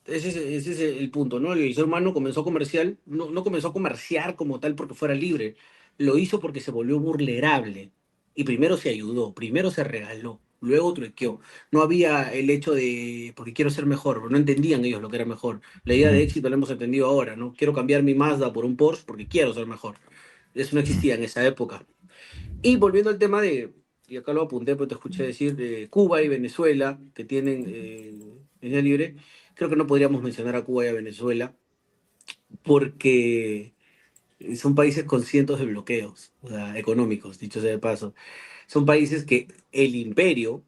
ese es el punto, ¿no? El ser humano comenzó comercial, no comenzó a comerciar como tal porque fuera libre, lo hizo porque se volvió vulnerable. Y primero se ayudó, primero se regaló, luego truequeó. No había el hecho de, porque quiero ser mejor, no entendían ellos lo que era mejor. La idea de Ujú, éxito la hemos entendido ahora, ¿no? Quiero cambiar mi Mazda por un Porsche porque quiero ser mejor. Eso no mm, existía en esa época. Y volviendo al tema de, y acá lo apunté, pero te escuché decir, de Cuba y Venezuela, que tienen energía libre, creo que no podríamos mencionar a Cuba y a Venezuela, porque son países con cientos de bloqueos, o sea, económicos, dicho sea de paso. Son países que el imperio,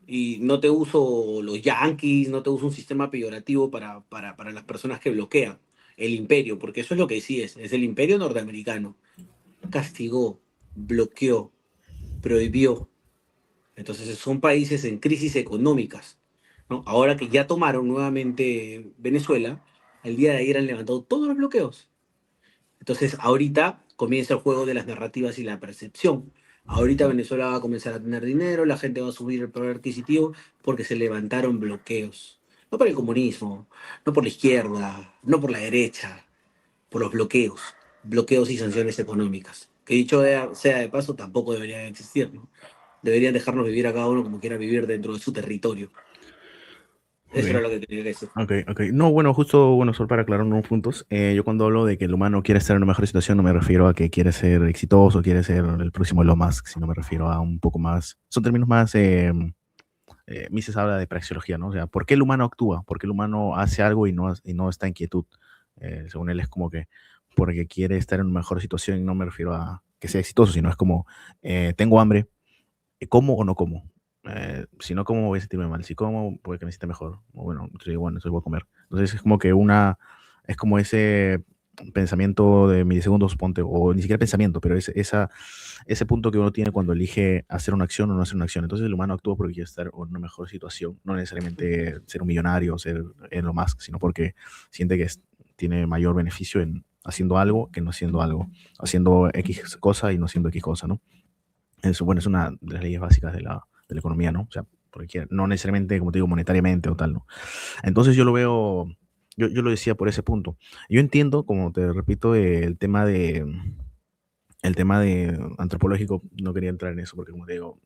y no te uso los yanquis, no te uso un sistema peyorativo para las personas que bloquean, el imperio, porque eso es lo que sí es el imperio norteamericano, castigó, bloqueó, prohibió. Entonces son países en crisis económicas, ¿no? Ahora que ya tomaron nuevamente Venezuela, el día de ayer han levantado todos los bloqueos. Entonces ahorita comienza el juego de las narrativas y la percepción. Ahorita Venezuela va a comenzar a tener dinero, la gente va a subir el poder adquisitivo porque se levantaron bloqueos. No por el comunismo, no por la izquierda, no por la derecha, por los bloqueos. Bloqueos y sanciones económicas. Que dicho sea de paso, tampoco deberían existir, ¿no? Deberían dejarnos vivir a cada uno como quiera vivir dentro de su territorio. Eso era ok. lo que quería decir. Ok, ok. No, bueno, justo, bueno, solo para aclarar unos puntos. Yo cuando hablo de que el humano quiere estar en una mejor situación, no me refiero a que quiere ser exitoso, quiere ser el próximo Elon Musk, sino me refiero a un poco más, son términos más, Mises habla de praxeología, ¿no? O sea, ¿por qué el humano actúa? ¿Por qué el humano hace algo y no está en quietud? Según él es como que porque quiere estar en una mejor situación, y no me refiero a que sea exitoso, sino es como, tengo hambre, ¿como o no como? Si no como voy a sentirme mal, si como puede que me sienta mejor. O bueno, bueno, entonces voy a comer. Entonces es como que es como ese pensamiento de milisegundos, ponte, o ni siquiera pensamiento, pero ese punto que uno tiene cuando elige hacer una acción o no hacer una acción. Entonces el humano actúa porque quiere estar en una mejor situación, no necesariamente ser un millonario o ser Elon Musk, sino porque siente que tiene mayor beneficio en haciendo algo que no haciendo algo, haciendo X cosa y no haciendo X cosa, ¿no? Eso, bueno, es una de las leyes básicas de la economía, ¿no? O sea, porque no necesariamente, como te digo, monetariamente o tal, ¿no? Entonces yo lo veo, yo lo decía por ese punto. Yo entiendo, como te repito, el tema de antropológico, no quería entrar en eso porque, como te digo,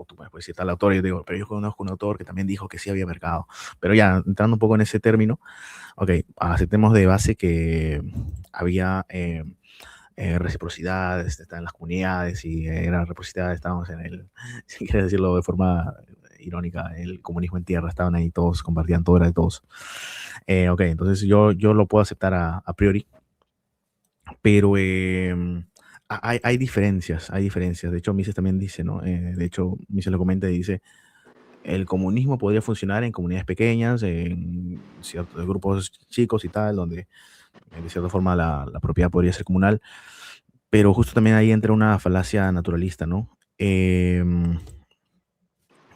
tú me puedes citar al autor y yo digo, pero yo conozco un autor que también dijo que sí había mercado. Pero ya, entrando un poco en ese término, ok, aceptemos de base que había reciprocidad, está en las comunidades y era reciprocidad, estábamos en el, si quieres decirlo de forma irónica, el comunismo en tierra, estaban ahí todos, compartían todo, era de todos. Ok, entonces yo lo puedo aceptar a priori, pero hay diferencias, hay diferencias. De hecho, Mises también dice, ¿no? De hecho, Mises lo comenta y dice, el comunismo podría funcionar en comunidades pequeñas, en ciertos grupos chicos y tal, donde de cierta forma la propiedad podría ser comunal, pero justo también ahí entra una falacia naturalista, ¿no? Que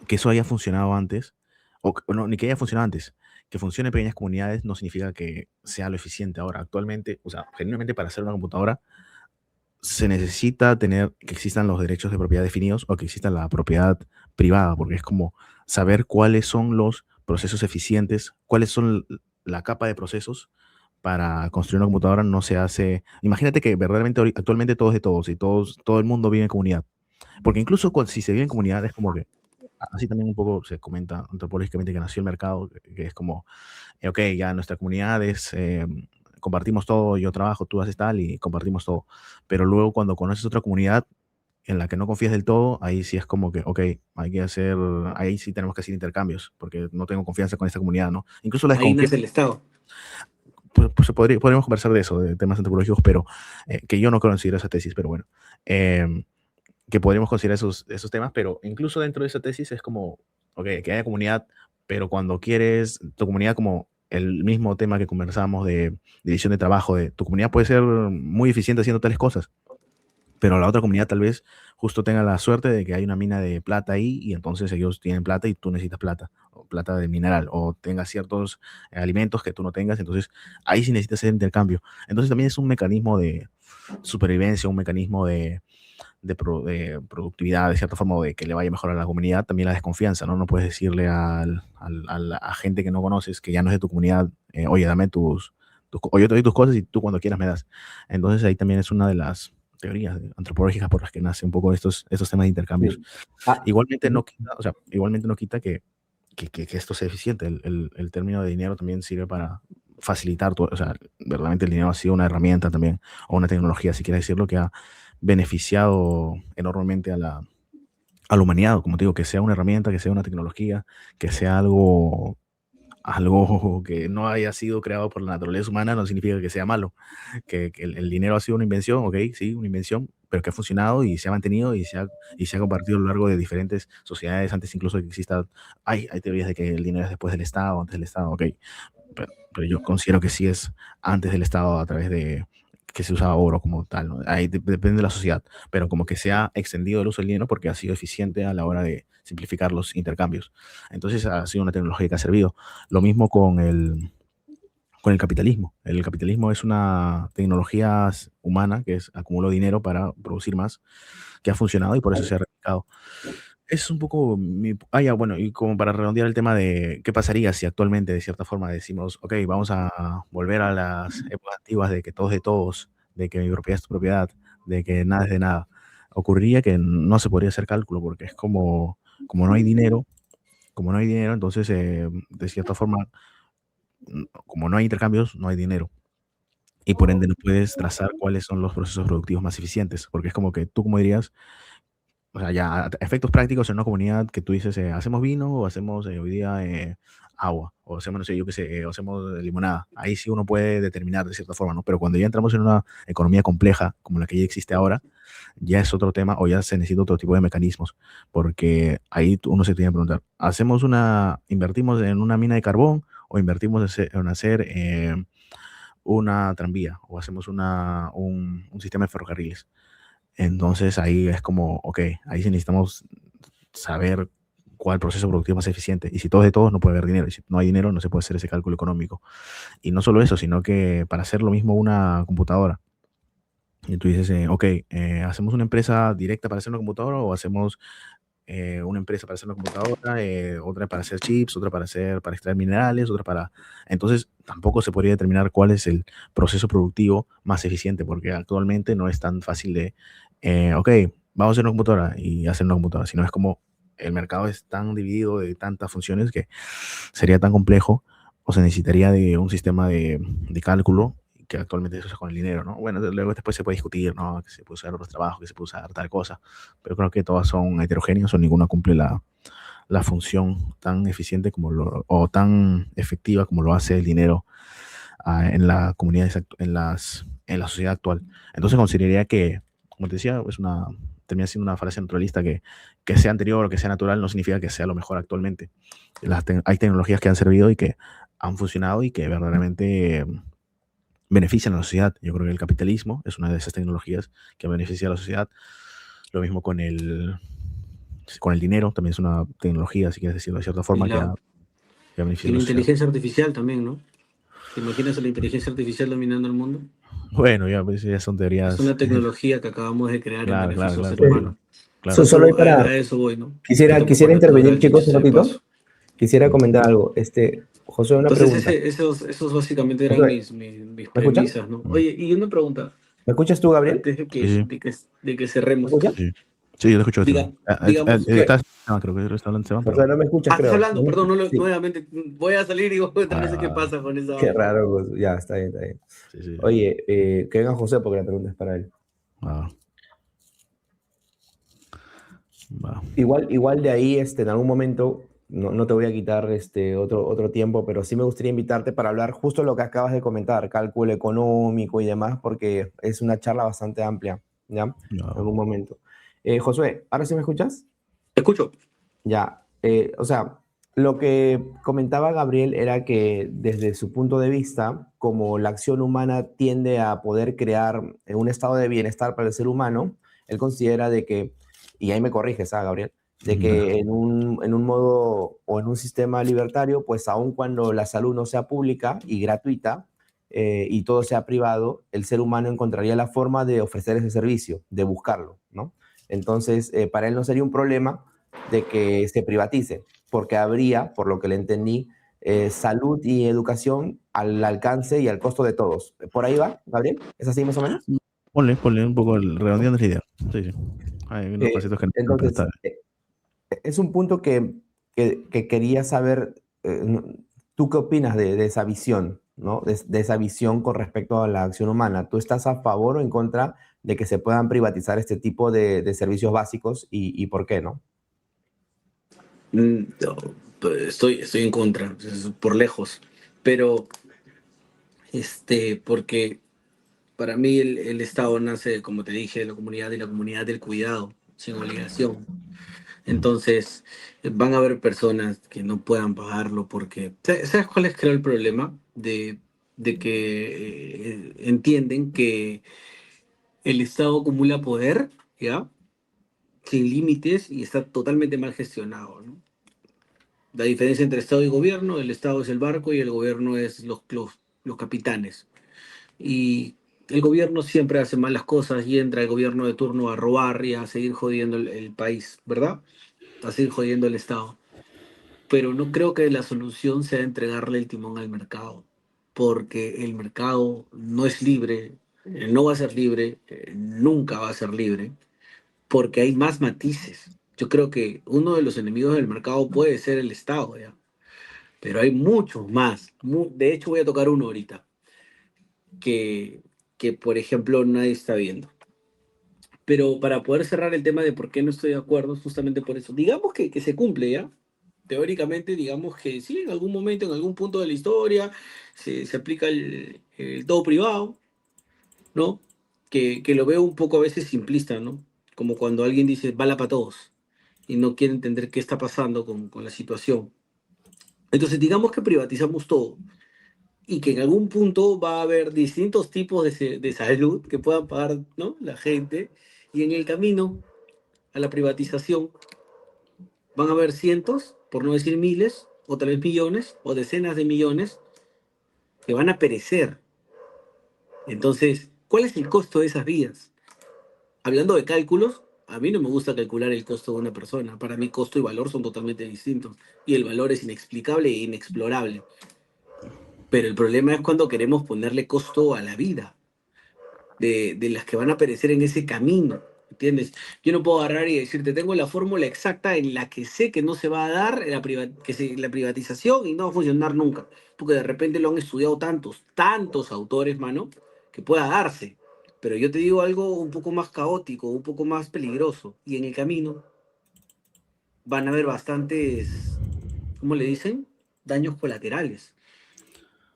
eso haya funcionado antes, o no, ni que haya funcionado antes, que funcione en pequeñas comunidades no significa que sea lo eficiente ahora. Actualmente, o sea, genuinamente para hacer una computadora se necesita tener que existan los derechos de propiedad definidos o que exista la propiedad privada, porque es como saber cuáles son los procesos eficientes, cuáles son la capa de procesos para construir una computadora no se hace. Imagínate que verdaderamente actualmente todo es de todos y todo el mundo vive en comunidad. Porque incluso si se vive en comunidad es como que así también un poco se comenta antropológicamente que nació el mercado, que es como, ok, ya nuestra comunidad es, compartimos todo, yo trabajo, tú haces tal y compartimos todo. Pero luego cuando conoces otra comunidad en la que no confías del todo, ahí sí es como que, ok, hay que hacer, ahí sí tenemos que hacer intercambios, porque no tengo confianza con esta comunidad, ¿no? Incluso la Ahí desconfianza, nace el Estado. pues podríamos conversar de eso, de temas antropológicos, pero que yo no considero esa tesis, pero bueno. Que podríamos considerar esos temas, pero incluso dentro de esa tesis es como, ok, que haya comunidad, pero cuando quieres tu comunidad, como el mismo tema que conversamos de división de trabajo, de tu comunidad puede ser muy eficiente haciendo tales cosas, pero la otra comunidad tal vez justo tenga la suerte de que hay una mina de plata ahí y entonces ellos tienen plata y tú necesitas plata, o plata de mineral, o tengas ciertos alimentos que tú no tengas, entonces ahí sí necesitas hacer intercambio. Entonces también es un mecanismo de supervivencia, un mecanismo de productividad, de cierta forma, o de que le vaya mejor a la comunidad, también la desconfianza, ¿no? No puedes decirle a gente que no conoces, que ya no es de tu comunidad, oye, dame o yo te doy tus cosas y tú cuando quieras me das. Entonces ahí también es una de las teorías antropológicas por las que nace un poco estos temas de intercambios. Sí. Ah, Igualmente no quita, o sea, igualmente no quita que esto sea eficiente. El término de dinero también sirve para facilitar todo, o sea, verdaderamente el dinero ha sido una herramienta también, o una tecnología, si quieres decirlo, que ha beneficiado enormemente a la humanidad, como te digo, que sea una herramienta, que sea una tecnología, que sea algo que no haya sido creado por la naturaleza humana, no significa que sea malo. Que el dinero ha sido una invención, ok, sí, una invención, pero que ha funcionado y se ha mantenido y se ha compartido a lo largo de diferentes sociedades, antes incluso de que exista, hay teorías de que el dinero es después del Estado, antes del Estado, ok, pero yo considero que sí es antes del Estado a través de que se usaba oro como tal, ¿no? Ahí depende de la sociedad, pero como que se ha extendido el uso del dinero porque ha sido eficiente a la hora de simplificar los intercambios. Entonces ha sido una tecnología que ha servido. Lo mismo con el capitalismo. El capitalismo es una tecnología humana que acumuló dinero para producir más, que ha funcionado y por eso se ha replicado. Es un poco ya, bueno, y como para redondear el tema de qué pasaría si actualmente de cierta forma decimos, ok, vamos a volver a las épocas antiguas de que todo es de todos, de que mi propiedad es tu propiedad, de que nada es de nada. Ocurriría que no se podría hacer cálculo porque es como no hay dinero, entonces de cierta forma, como no hay intercambios, no hay dinero. Y por ende no puedes trazar cuáles son los procesos productivos más eficientes, porque es como que tú como dirías, o sea, ya a efectos prácticos en una comunidad que tú dices, hacemos vino o hacemos hoy día agua, o hacemos, no sé, yo qué sé, o hacemos limonada. Ahí sí uno puede determinar de cierta forma, ¿no? Pero cuando ya entramos en una economía compleja como la que ya existe ahora, ya es otro tema o ya se necesita otro tipo de mecanismos, porque ahí uno se tiene que preguntar, invertimos en una mina de carbón o invertimos en hacer una tranvía o hacemos un sistema de ferrocarriles. Entonces ahí es como, ok, ahí sí necesitamos saber cuál proceso productivo es más eficiente. Y si todo es de todos, no puede haber dinero. Y si no hay dinero, no se puede hacer ese cálculo económico. Y no solo eso, sino que para hacer lo mismo una computadora, y tú dices, ok, ¿hacemos una empresa directa para hacer una computadora o hacemos una empresa para hacer una computadora, otra para hacer chips, otra para extraer minerales, otra para... Entonces, tampoco se podría determinar cuál es el proceso productivo más eficiente, porque actualmente no es tan fácil de, ok, vamos a hacer una computadora y hacer una computadora, sino es como el mercado es tan dividido de tantas funciones que sería tan complejo o se necesitaría de un sistema de cálculo que actualmente se usa con el dinero, ¿no? Bueno, luego después se puede discutir, ¿no? Que se puede usar otros trabajos, que se puede usar tal cosa, pero creo que todas son heterogéneas o ninguna cumple la función tan eficiente o tan efectiva como lo hace el dinero en la comunidad, en la sociedad actual. Entonces consideraría que como te decía, termina siendo una falacia naturalista que sea anterior o que sea natural no significa que sea lo mejor actualmente. Hay tecnologías que han servido y que han funcionado y que verdaderamente benefician a la sociedad. Yo creo que el capitalismo es una de esas tecnologías que beneficia a la sociedad. Lo mismo con el dinero, también es una tecnología, si quieres decirlo de cierta Y forma, que ha y beneficiado a la la sociedad. inteligencia artificial también, ¿no? ¿Te imaginas a la inteligencia artificial dominando el mundo? Bueno, pues, ya son Es teorías. una tecnología que acabamos de crear en Claro, claro, beneficio del claro, ser claro, Sí. humano. claro. Solo hay para, A eso voy, ¿no? quisiera, Esto por quisiera natural, intervenir, dicho chicos, un sea de ratito. paso. Quisiera comentar algo. José, una Entonces, pregunta. esos básicamente eran José, mis ¿me escuchas? premisas, ¿no? Mm. Oye, y una pregunta, ¿Me escuchas tú, Gabriel? antes Sí, sí, de que ¿Me cerremos. escuchas? sí. Sí, yo te escucho, Diga, Esteban. digamos que... Creo que está hablando Esteban, José, pero... no me escuchas, Ah, estás creo. hablando, perdón, Sí, nuevamente, voy a salir y voy a no sé qué Ah, pasa con esa qué vaina. raro. Pues, ya, está bien, está bien. sí, sí, sí. Oye, que venga José porque la pregunta es para él. Va, va. Igual de ahí, en algún momento, no te voy a quitar otro tiempo, pero sí me gustaría invitarte para hablar justo lo que acabas de comentar, cálculo económico y demás, porque es una charla bastante amplia, ¿ya? En Va. algún momento. Josué, ¿ahora sí me escuchas? Escucho. Ya, o sea, lo que comentaba Gabriel era que desde su punto de vista, como la acción humana tiende a poder crear un estado de bienestar para el ser humano, él considera de que, y ahí me corriges, Gabriel, de que en un modo o en un sistema libertario, pues aun cuando la salud no sea pública y gratuita y todo sea privado, el ser humano encontraría la forma de ofrecer ese servicio, de buscarlo, ¿no? Entonces, para él no sería un problema de que se privatice, porque habría, por lo que le entendí, salud y educación al alcance y al costo de todos. ¿Por ahí va, Gabriel? ¿Es así más o menos? Ponle un poco redondeando la idea. Sí, sí. Hay unos conceptos que no, pero está Entonces, es un punto que quería saber, ¿tú qué opinas de esa visión, ¿no? De esa visión con respecto a la acción humana. ¿Tú estás a favor o en contra de que se puedan privatizar este tipo de servicios básicos y por qué, no? No, pues, estoy en contra, por lejos. Pero, porque para mí el Estado nace, como te dije, de la comunidad y la comunidad del cuidado, sin obligación. Entonces, van a haber personas que no puedan pagarlo porque... ¿Sabes cuál es, creo, el problema? De que entienden que el Estado acumula poder, ¿ya? Sin límites y está totalmente mal gestionado, ¿no? La diferencia entre Estado y gobierno, el Estado es el barco y el gobierno es los capitanes. Y el gobierno siempre hace malas cosas y entra el gobierno de turno a robar y a seguir jodiendo el país, ¿verdad? A seguir jodiendo el Estado. Pero no creo que la solución sea entregarle el timón al mercado, porque el mercado no es libre, no va a ser libre, nunca va a ser libre, porque hay más matices. Yo creo que uno de los enemigos del mercado puede ser el Estado, ¿ya? Pero hay muchos más. De hecho, voy a tocar uno ahorita, que, que por ejemplo nadie está viendo. Pero para poder cerrar el tema de por qué no estoy de acuerdo, justamente por eso, digamos que se cumple, ¿ya? Teóricamente, digamos que sí, en algún momento, en algún punto de la historia, se aplica el todo privado, ¿no? Que lo veo un poco a veces simplista, ¿no? Como cuando alguien dice bala para todos y no quiere entender qué está pasando con la situación. Entonces, digamos que privatizamos todo y que en algún punto va a haber distintos tipos de salud que puedan pagar, ¿no? La gente, y en el camino a la privatización van a haber cientos, por no decir miles, o tal vez millones, o decenas de millones, que van a perecer. Entonces, ¿cuál es el costo de esas vidas? Hablando de cálculos, a mí no me gusta calcular el costo de una persona. Para mí, costo y valor son totalmente distintos. Y el valor es inexplicable e inexplorable. Pero el problema es cuando queremos ponerle costo a la vida de las que van a perecer en ese camino. ¿Entiendes? Yo no puedo agarrar y decirte, tengo la fórmula exacta en la que sé que no se va a dar la privatización y no va a funcionar nunca. Porque de repente lo han estudiado tantos autores, mano, que pueda darse. Pero yo te digo algo un poco más caótico, un poco más peligroso. Y en el camino van a haber bastantes, ¿cómo le dicen? Daños colaterales.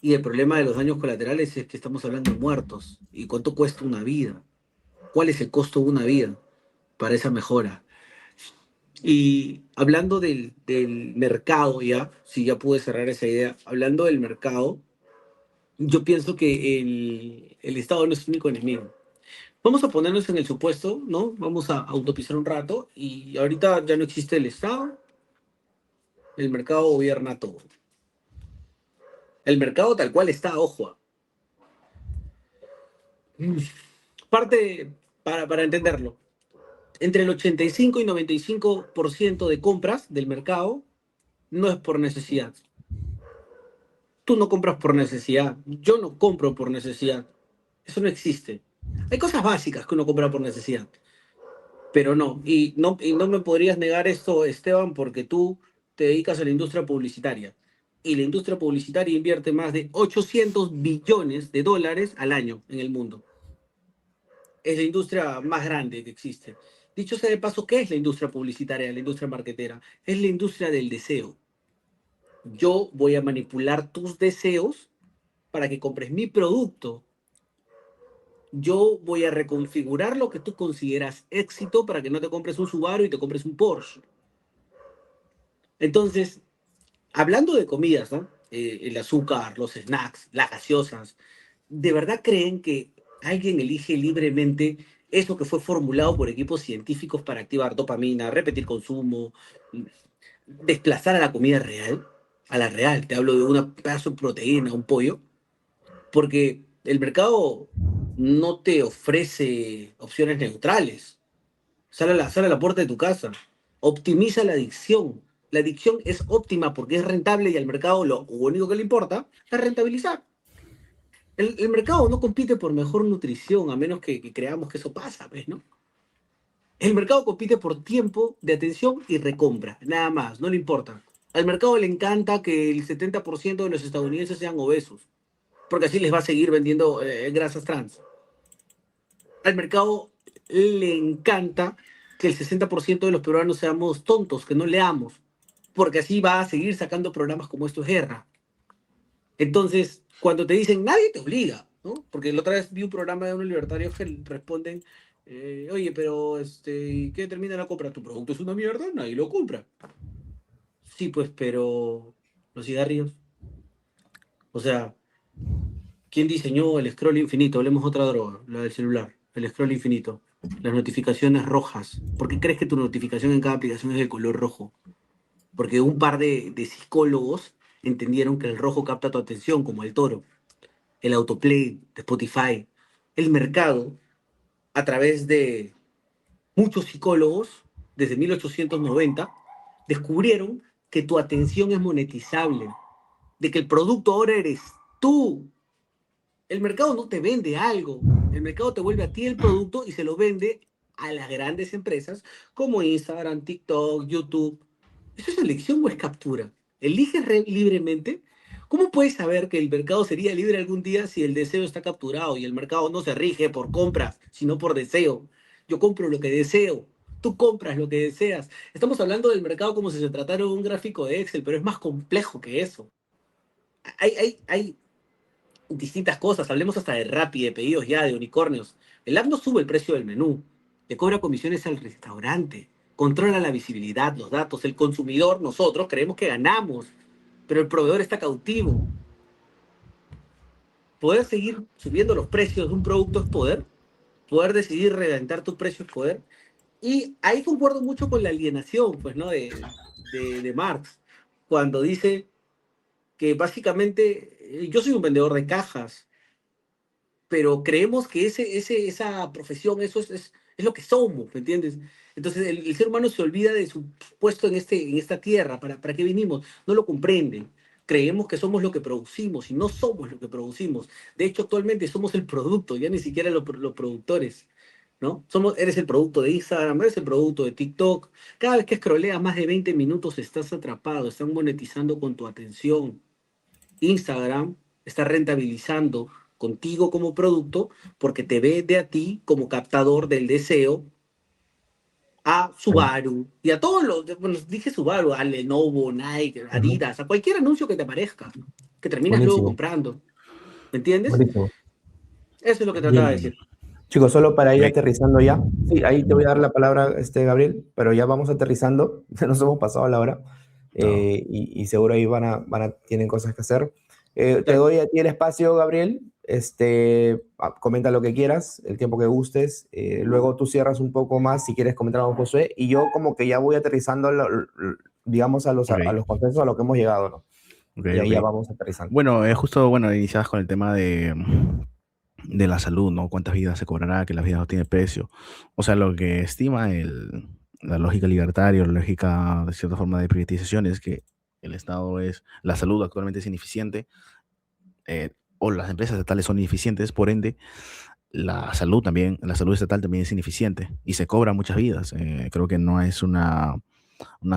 Y el problema de los daños colaterales es que estamos hablando de muertos. ¿Y cuánto cuesta una vida? cuál es el costo de una vida para esa mejora. Y hablando del mercado ya, si ya pude cerrar esa idea, hablando del mercado, yo pienso que el Estado no es el único enemigo. Vamos a ponernos en el supuesto, ¿no? Vamos a utopizar un rato y ahorita ya no existe el Estado, el mercado gobierna todo. El mercado tal cual está, ojo. Parte, para entenderlo, entre el 85 y 95% de compras del mercado no es por necesidad. Tú no compras por necesidad, yo no compro por necesidad. Eso no existe. Hay cosas básicas que uno compra por necesidad, pero no. Y no me podrías negar esto, Esteban, porque tú te dedicas a la industria publicitaria. Y la industria publicitaria invierte más de 800 billones de dólares al año en el mundo. Es la industria más grande que existe. Dicho sea de paso, ¿qué es la industria publicitaria, la industria marketera? Es la industria del deseo. Yo voy a manipular tus deseos para que compres mi producto. Yo voy a reconfigurar lo que tú consideras éxito para que no te compres un Subaru y te compres un Porsche. Entonces, hablando de comidas, ¿no? El azúcar, los snacks, las gaseosas, ¿de verdad creen que alguien elige libremente eso que fue formulado por equipos científicos para activar dopamina, repetir consumo, desplazar a la comida real? A la real, te hablo de un pedazo de proteína, un pollo, porque el mercado no te ofrece opciones neutrales. Sale a la puerta de tu casa. Optimiza la adicción. La adicción es óptima porque es rentable y al mercado lo único que le importa es rentabilizar. El mercado no compite por mejor nutrición, a menos que creamos que eso pasa, ¿ves, no? El mercado compite por tiempo de atención y recompra, nada más, no le importa. Al mercado le encanta que el 70% de los estadounidenses sean obesos, porque así les va a seguir vendiendo grasas trans. Al mercado le encanta que el 60% de los peruanos seamos tontos, que no leamos, porque así va a seguir sacando programas como Esto es Guerra. Entonces, cuando te dicen, nadie te obliga, ¿no? Porque la otra vez vi un programa de unos libertarios que responden, oye, pero ¿qué determina la compra? ¿Tu producto es una mierda? Nadie lo compra. Sí, pues, pero los cigarrillos. O sea, ¿quién diseñó el scroll infinito? Hablemos de otra droga, la del celular, el scroll infinito. Las notificaciones rojas. ¿Por qué crees que tu notificación en cada aplicación es de color rojo? Porque un par de psicólogos entendieron que el rojo capta tu atención, como el toro. El autoplay de Spotify. El mercado, a través de muchos psicólogos, desde 1890, descubrieron que tu atención es monetizable, de que el producto ahora eres tú. El mercado no te vende algo, el mercado te vuelve a ti el producto y se lo vende a las grandes empresas como Instagram, TikTok, YouTube. ¿Eso es elección o es captura? ¿Eliges libremente? ¿Cómo puedes saber que el mercado sería libre algún día si el deseo está capturado y el mercado no se rige por compras, sino por deseo? Yo compro lo que deseo, tú compras lo que deseas. Estamos hablando del mercado como si se tratara de un gráfico de Excel, pero es más complejo que eso. Hay distintas cosas, hablemos hasta de Rappi, de pedidos ya, de unicornios. El app no sube el precio del menú, le cobra comisiones al restaurante, controla la visibilidad, los datos, el consumidor, nosotros creemos que ganamos, pero el proveedor está cautivo. Poder seguir subiendo los precios de un producto es poder, poder decidir reventar tu precio es poder, y ahí concuerdo mucho con la alienación, pues, ¿no? De Marx, cuando dice que básicamente yo soy un vendedor de cajas, pero creemos que esa profesión, eso es lo que somos, ¿me entiendes? Entonces el ser humano se olvida de su puesto en esta tierra, ¿para qué vinimos? No lo comprenden. Creemos que somos lo que producimos y no somos lo que producimos. De hecho, actualmente somos el producto, ya ni siquiera los productores, ¿no? Eres el producto de Instagram, eres el producto de TikTok. Cada vez que scrolleas más de 20 minutos estás atrapado, están monetizando con tu atención. Instagram está rentabilizando contigo como producto porque te vende a ti como captador del deseo a Subaru y a todos los, bueno, dije Subaru, a Lenovo, Nike, Ujú. Adidas, a cualquier anuncio que te aparezca, que terminas luego Buenísimo, comprando. ¿Me entiendes? buenísimo. Eso es lo que trataba de Bien, decir. Chicos, solo para ir Ok, aterrizando ya. Sí, ahí te voy a dar la palabra, Gabriel, pero ya vamos aterrizando. Nos hemos pasado la hora no, y seguro ahí tienen cosas que hacer. Te Ya, doy a ti el espacio, Gabriel. Comenta lo que quieras, el tiempo que gustes. Luego tú cierras un poco más si quieres comentar algo, Josué. Y yo como que ya voy aterrizando, digamos, ok, a los consensos a lo que hemos llegado, ¿no? ok, Y ahí ok. ya vamos aterrizando. Bueno, justo, bueno, iniciabas con el tema de la salud, ¿no? ¿Cuántas vidas se cobrará? Que las vidas no tienen precio. O sea, lo que estima la lógica libertaria, la lógica de cierta forma de privatización es que el Estado la salud actualmente es ineficiente, o las empresas estatales son ineficientes, por ende, la salud estatal también es ineficiente y se cobran muchas vidas. Creo que no es una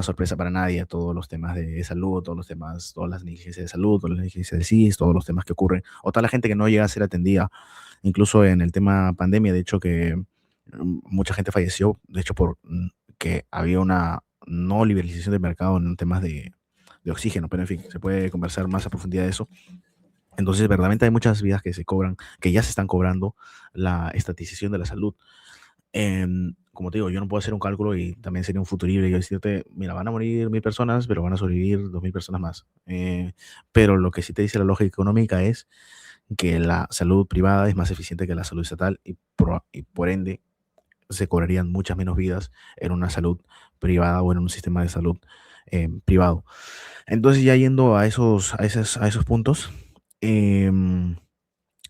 sorpresa para nadie todos los temas de salud, todos los temas, todas las negligencias de salud, todas las negligencias de SIS, todos los temas que ocurren, o toda la gente que no llega a ser atendida, incluso en el tema pandemia, de hecho que mucha gente falleció, de hecho por que había una no liberalización del mercado en temas de oxígeno, pero en fin, se puede conversar más a profundidad de eso. Entonces, verdaderamente hay muchas vidas que se cobran, que ya se están cobrando la estatización de la salud. Como te digo, yo no puedo hacer un cálculo y también sería un futurible y yo decirte, mira, van a morir 1000 personas, pero van a sobrevivir 2000 personas más. Pero lo que sí te dice la lógica económica es que la salud privada es más eficiente que la salud estatal y por ende se cobrarían muchas menos vidas en una salud privada o en un sistema de salud privado. Entonces, ya yendo a esos puntos, em,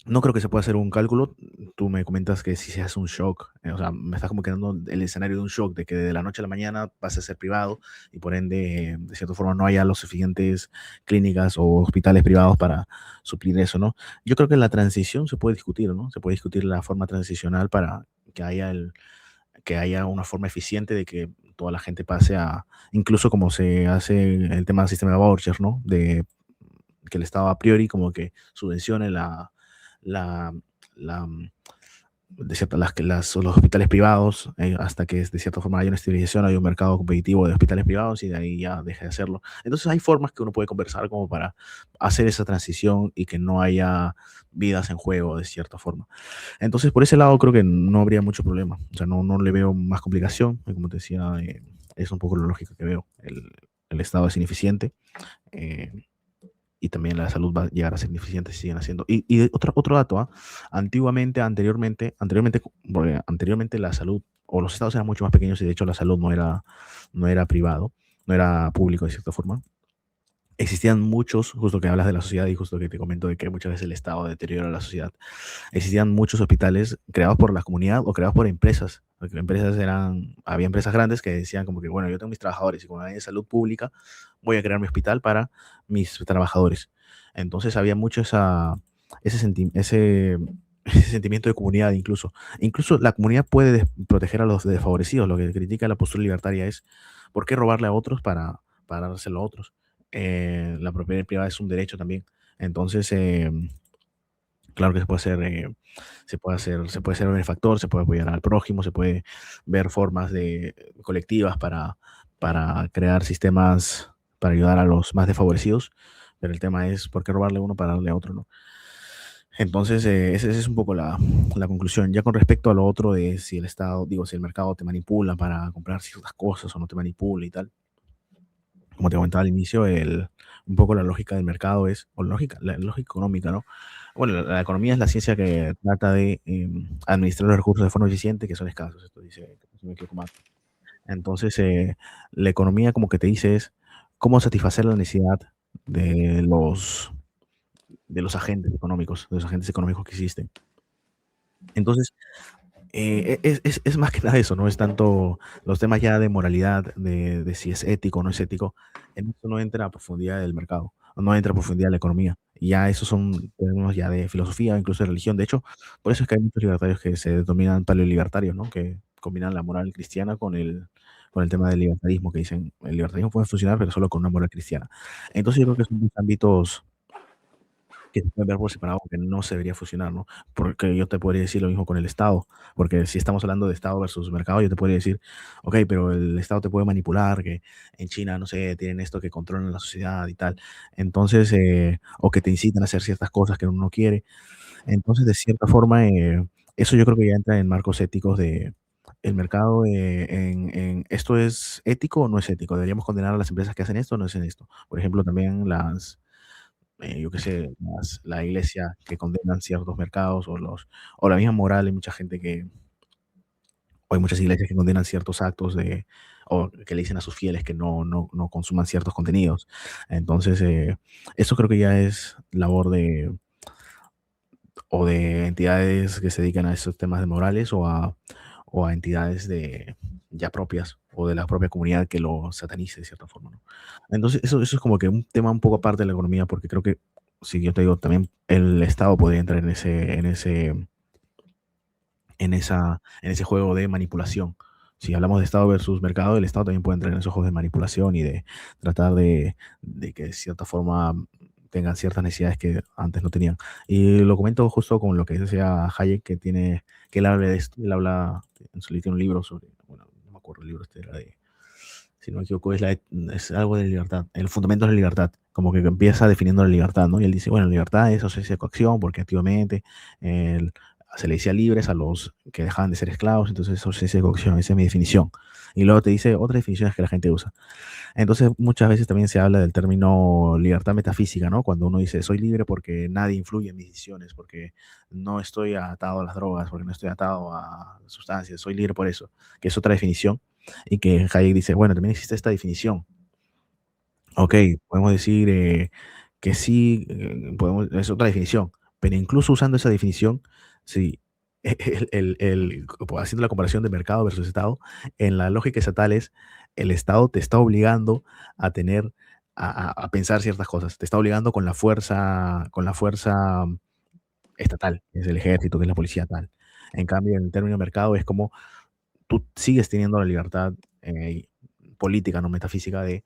no creo que se pueda hacer un cálculo. Tú me comentas que si se hace un shock, o sea, me estás como quedando el escenario de un shock, de que de la noche a la mañana pase a ser privado y por ende, de cierta forma, no haya los suficientes clínicas o hospitales privados para suplir eso, ¿no? Yo creo que la transición se puede discutir, ¿no? Se puede discutir la forma transicional para que haya una forma eficiente de que toda la gente pase incluso como se hace el tema del sistema de vouchers, ¿no? De que el Estado a priori como que subvencione la, la, los hospitales privados, hasta que de cierta forma haya una estabilización, haya un mercado competitivo de hospitales privados y de ahí ya deje de hacerlo. Entonces hay formas que uno puede conversar como para hacer esa transición y que no haya vidas en juego de cierta forma. Entonces por ese lado creo que no habría mucho problema, o sea, no le veo más complicación, y como te decía, es un poco lo lógico que veo. El Estado es ineficiente, eh, y también la salud va a llegar a ser ineficiente si siguen haciendo. Y otro dato, porque anteriormente la salud o los estados eran mucho más pequeños y de hecho la salud no era privado, no era público de cierta forma. Existían muchos, justo que hablas de la sociedad y justo que te comento de que muchas veces el Estado deteriora la sociedad. Existían muchos hospitales creados por la comunidad o creados por empresas. Porque había empresas grandes que decían como que, bueno, yo tengo mis trabajadores y como hay salud pública, voy a crear mi hospital para mis trabajadores. Entonces había mucho ese sentimiento de comunidad incluso. Incluso la comunidad puede proteger a los desfavorecidos. Lo que critica la postura libertaria es, ¿por qué robarle a otros para dárselo a otros? La propiedad privada es un derecho también. Entonces, claro que se puede ser benefactor, se puede apoyar al prójimo, se puede ver formas colectivas para crear sistemas para ayudar a los más desfavorecidos, pero el tema es por qué robarle a uno para darle a otro, ¿no? Entonces, esa es un poco la conclusión. Ya con respecto a lo otro de si el Estado, digo, si el mercado te manipula para comprar ciertas cosas o no te manipula y tal, como te comentaba al inicio, un poco la lógica del mercado o la lógica económica, ¿no? Bueno, la economía es la ciencia que trata de administrar los recursos de forma eficiente, que son escasos, esto dice, si no me equivoco más. Entonces, la economía como que te dice es cómo satisfacer la necesidad de los agentes económicos que existen. Entonces, es más que nada eso, no es tanto los temas ya de moralidad, de si es ético o no es ético. En eso no entra a profundidad del mercado, no entra a profundidad de la economía. Y ya esos son términos ya de filosofía, incluso de religión. De hecho, por eso es que hay muchos libertarios que se denominan paleolibertarios, ¿no? Que combinan la moral cristiana con el tema del libertarismo, que dicen el libertarismo puede funcionar, pero solo con una moral cristiana. Entonces, yo creo que son dos ámbitos que se pueden ver por separado, que no se debería fusionar, ¿no? Porque yo te podría decir lo mismo con el Estado, porque si estamos hablando de Estado versus mercado, yo te podría decir, ok, pero el Estado te puede manipular, que en China, no sé, tienen esto que controlan la sociedad y tal, entonces, o que te incitan a hacer ciertas cosas que uno no quiere, entonces, de cierta forma, eso yo creo que ya entra en marcos éticos de el mercado, ¿esto es ético o no es ético? ¿Deberíamos condenar a las empresas que hacen esto o no hacen esto? Por ejemplo, también yo qué sé, la iglesia que condenan ciertos mercados o la misma moral, hay mucha gente o hay muchas iglesias que condenan ciertos actos o que le dicen a sus fieles que no consuman ciertos contenidos. Entonces, eso creo que ya es labor de entidades que se dedican a esos temas de morales o a entidades ya propias o de la propia comunidad que lo satanice de cierta forma, ¿no? Entonces, eso es como que un tema un poco aparte de la economía, porque creo que, si yo te digo, también el Estado podría entrar en ese juego de manipulación. Si hablamos de Estado versus mercado, el Estado también puede entrar en esos juegos de manipulación y de tratar de que de cierta forma tengan ciertas necesidades que antes no tenían. Y lo comento justo con lo que decía Hayek, que él habla de esto, él habla, en su tiene un libro sobre, bueno, no me acuerdo el libro, era si no me equivoco, es algo de libertad, el fundamento de la libertad, como que empieza definiendo la libertad, ¿no? Y él dice, bueno, la libertad es ausencia de coacción, porque antiguamente se le decía libres a los que dejaban de ser esclavos, entonces es ausencia de coacción, esa es mi definición. Y luego te dice otras definiciones que la gente usa. Entonces, muchas veces también se habla del término libertad metafísica, ¿no? Cuando uno dice, soy libre porque nadie influye en mis decisiones, porque no estoy atado a las drogas, porque no estoy atado a sustancias, soy libre por eso, que es otra definición. Y que Hayek dice, bueno, también existe esta definición. Ok, podemos decir que sí, es otra definición, pero incluso usando esa definición, sí, haciendo la comparación de mercado versus Estado, en la lógica estatal el Estado te está obligando a tener, a pensar ciertas cosas, te está obligando con la fuerza estatal, que es el ejército, que es la policía tal. En cambio, en el término mercado es como tú sigues teniendo la libertad política, no metafísica, de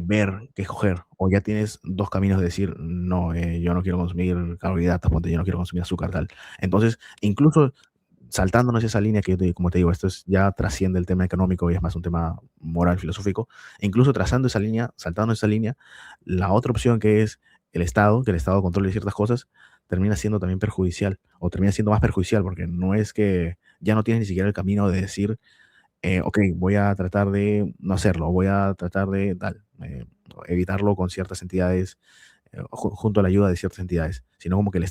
ver qué escoger. O ya tienes dos caminos de decir, no, yo no quiero consumir carbohidratos, ponte, yo no quiero consumir azúcar, tal. Entonces, incluso saltándonos esa línea que como te digo, ya trasciende el tema económico y es más un tema moral, filosófico, e incluso trazando esa línea, saltando esa línea, la otra opción que es el Estado, que el Estado controle ciertas cosas, termina siendo también perjudicial, o termina siendo más perjudicial, porque no es que ya no tienes ni siquiera el camino de decir, ok, voy a tratar de no hacerlo, voy a tratar de evitarlo con ciertas entidades, junto a la ayuda de ciertas entidades, sino como que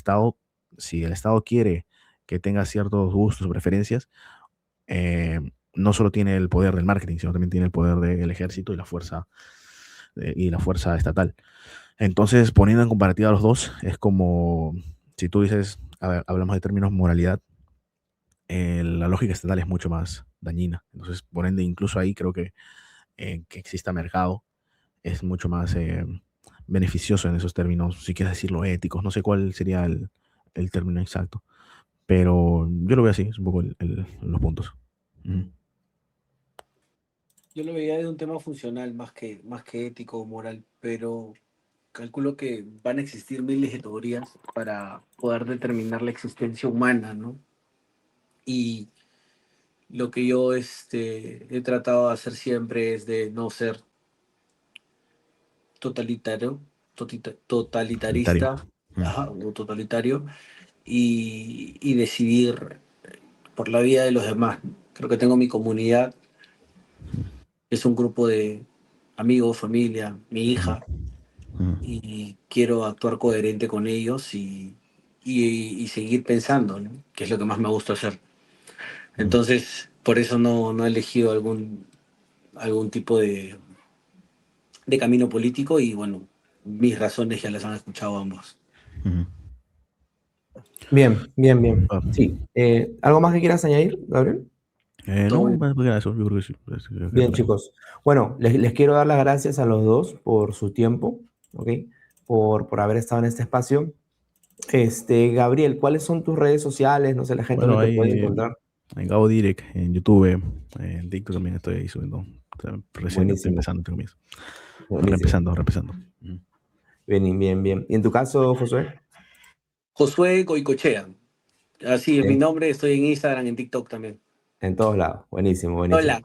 si el Estado quiere que tenga ciertos gustos o preferencias, eh, no solo tiene el poder del marketing, sino también tiene el poder del ejército y la fuerza estatal. Entonces, poniendo en comparativa a los dos, es como si tú dices, a ver, hablamos de términos moralidad, la lógica estatal es mucho más dañina. Entonces, por ende, incluso ahí creo que exista mercado es mucho más beneficioso en esos términos, si quieres decirlo, éticos. No sé cuál sería el término exacto, pero yo lo veo así, es un poco los puntos. Ujú. Yo lo veía de un tema funcional más que ético o moral, pero calculo que van a existir miles de teorías para poder determinar la existencia humana, ¿no? Y lo que yo he tratado de hacer siempre es de no ser totalitario, Unitario. totalitarista, Mm. ajá, o totalitario, y decidir por la vida de los demás. Creo que tengo mi comunidad, es un grupo de amigos, familia, mi Ujú. hija, Ujú. y quiero actuar coherente con ellos y seguir pensando, ¿no? Que es lo que más me gusta hacer. Ujú. Entonces, por eso no he elegido algún tipo de camino político y bueno, mis razones ya las han escuchado ambos. Ujú. Bien, bien, bien. Ah, Sí. ¿Algo más que quieras añadir, Gabriel? Todo no, bien. más que eso, yo creo que sí. Que Bien, aclaramos. chicos. Bueno, les quiero dar las gracias a los dos por su tiempo, ¿ok? Por haber estado en este espacio. Gabriel, ¿cuáles son tus redes sociales? No sé, la gente donde Bueno, te puede ahí encontrar. en Gabo Direct, en YouTube, en TikTok también estoy ahí subiendo. O sea, recién estoy Buenísimo, empezando, entre comillas. buenísimo. Reempezando. Ujú. Bien, bien, bien. ¿Y en tu caso, Josué? Josué Goicochea. Así es mi Bien, nombre, estoy en Instagram, en TikTok también. en todos lados. Buenísimo, buenísimo. Hola.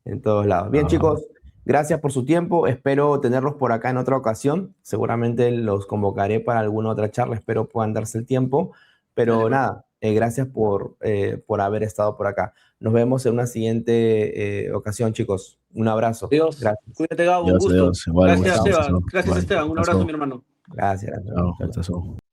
En todos lados. Bien, Ah, chicos, gracias por su tiempo. Espero tenerlos por acá en otra ocasión. Seguramente los convocaré para alguna otra charla. Espero puedan darse el tiempo. Pero Dale, pues. nada, gracias por haber estado por acá. Nos vemos en una siguiente ocasión, chicos. Un abrazo. Adiós. Gracias. Cuídate, Gabo, un Dios, gusto. Dios, igual, Gracias, muchas Chao. gracias. Esteban. Gracias, Igual, Esteban. Un abrazo, gustazo. mi hermano. Gracias. Chao, Chao, chao. gustazo.